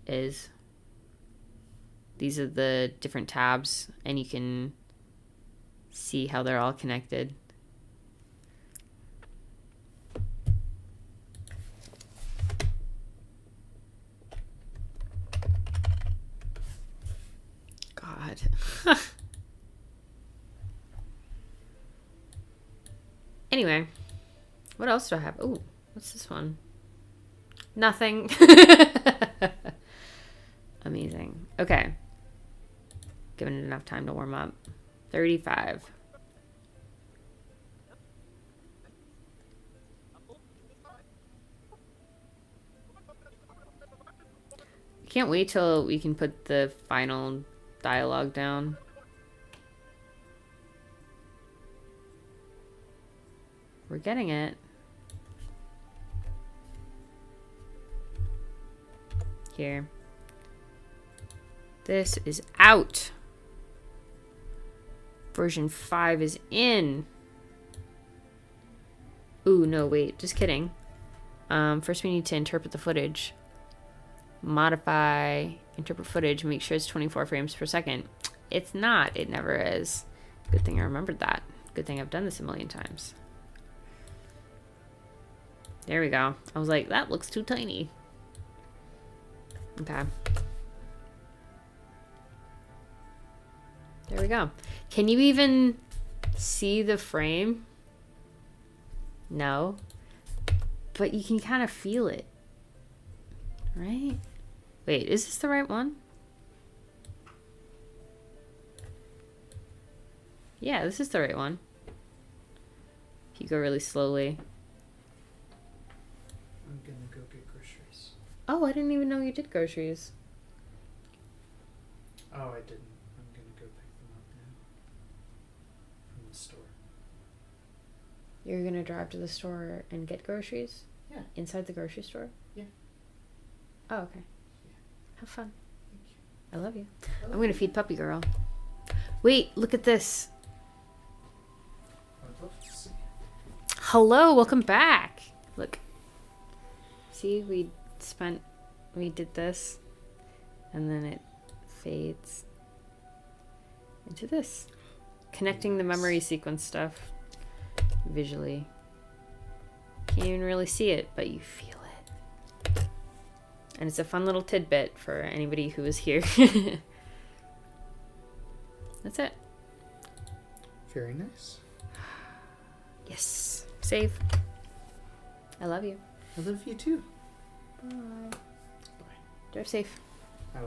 is. These are the different tabs, and you can see how they're all connected. God. Anyway, what else do I have? Oh, what's this one? Nothing. Amazing. Okay. Given it enough time to warm up. 35. Can't wait till we can put the final dialogue down. We're getting it. Here. This is out. Version 5 is in. Ooh, no, wait. Just kidding. First we need to interpret the footage. Modify, interpret footage, make sure it's 24 frames per second. It's not. It never is. Good thing I remembered that. Good thing I've done this a million times. There we go. I was like, that looks too tiny. Okay. There we go. Can you even see the frame? No. But you can kind of feel it. Right? Wait, is this the right one? Yeah, this is the right one. If you go really slowly. I'm gonna go get groceries. Oh, I didn't even know you did groceries. Oh, I didn't. I'm gonna go pick them up now. From the store. You're gonna drive to the store and get groceries? Yeah. Inside the grocery store? Yeah. Oh, okay. Yeah. Have fun. Thank you. I love you. I'm gonna feed Puppy Girl. Wait, look at this. I'd love to see. Hello, welcome back. Look. See, we did this, and then it fades into this. Connecting the memory sequence stuff visually. Can't even really see it, but you feel it. And it's a fun little tidbit for anybody who is here. That's it. Very nice. Yes. Save. I love you. I love you too. Bye. Bye. Drive safe. I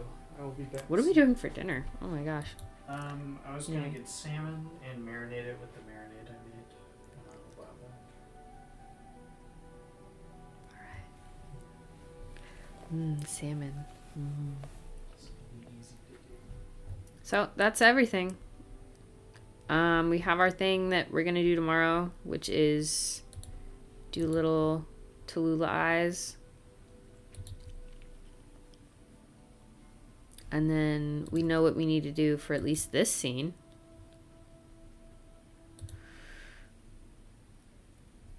will be back. What are we doing for dinner? Oh my gosh. I was Yeah. gonna get salmon and marinate it with the marinade I made a while back. Salmon. It's gonna be easy to do. So that's everything. We have our thing that we're gonna do tomorrow, which is do little Tallulah eyes. And then we know what we need to do for at least this scene.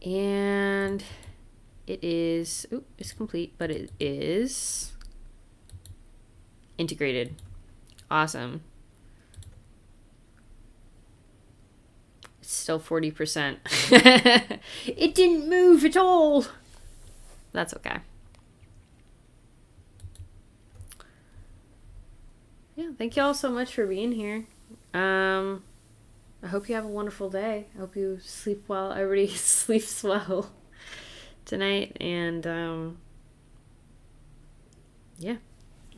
And it is, it's complete, but it is integrated. Awesome. It's still 40%. It didn't move at all. That's okay. Yeah, thank you all so much for being here. I hope you have a wonderful day. I hope you sleep well. Everybody sleeps well tonight. And yeah,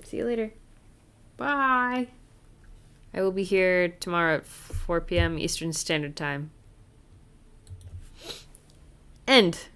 see you later. Bye. I will be here tomorrow at 4 p.m. Eastern Standard Time. End.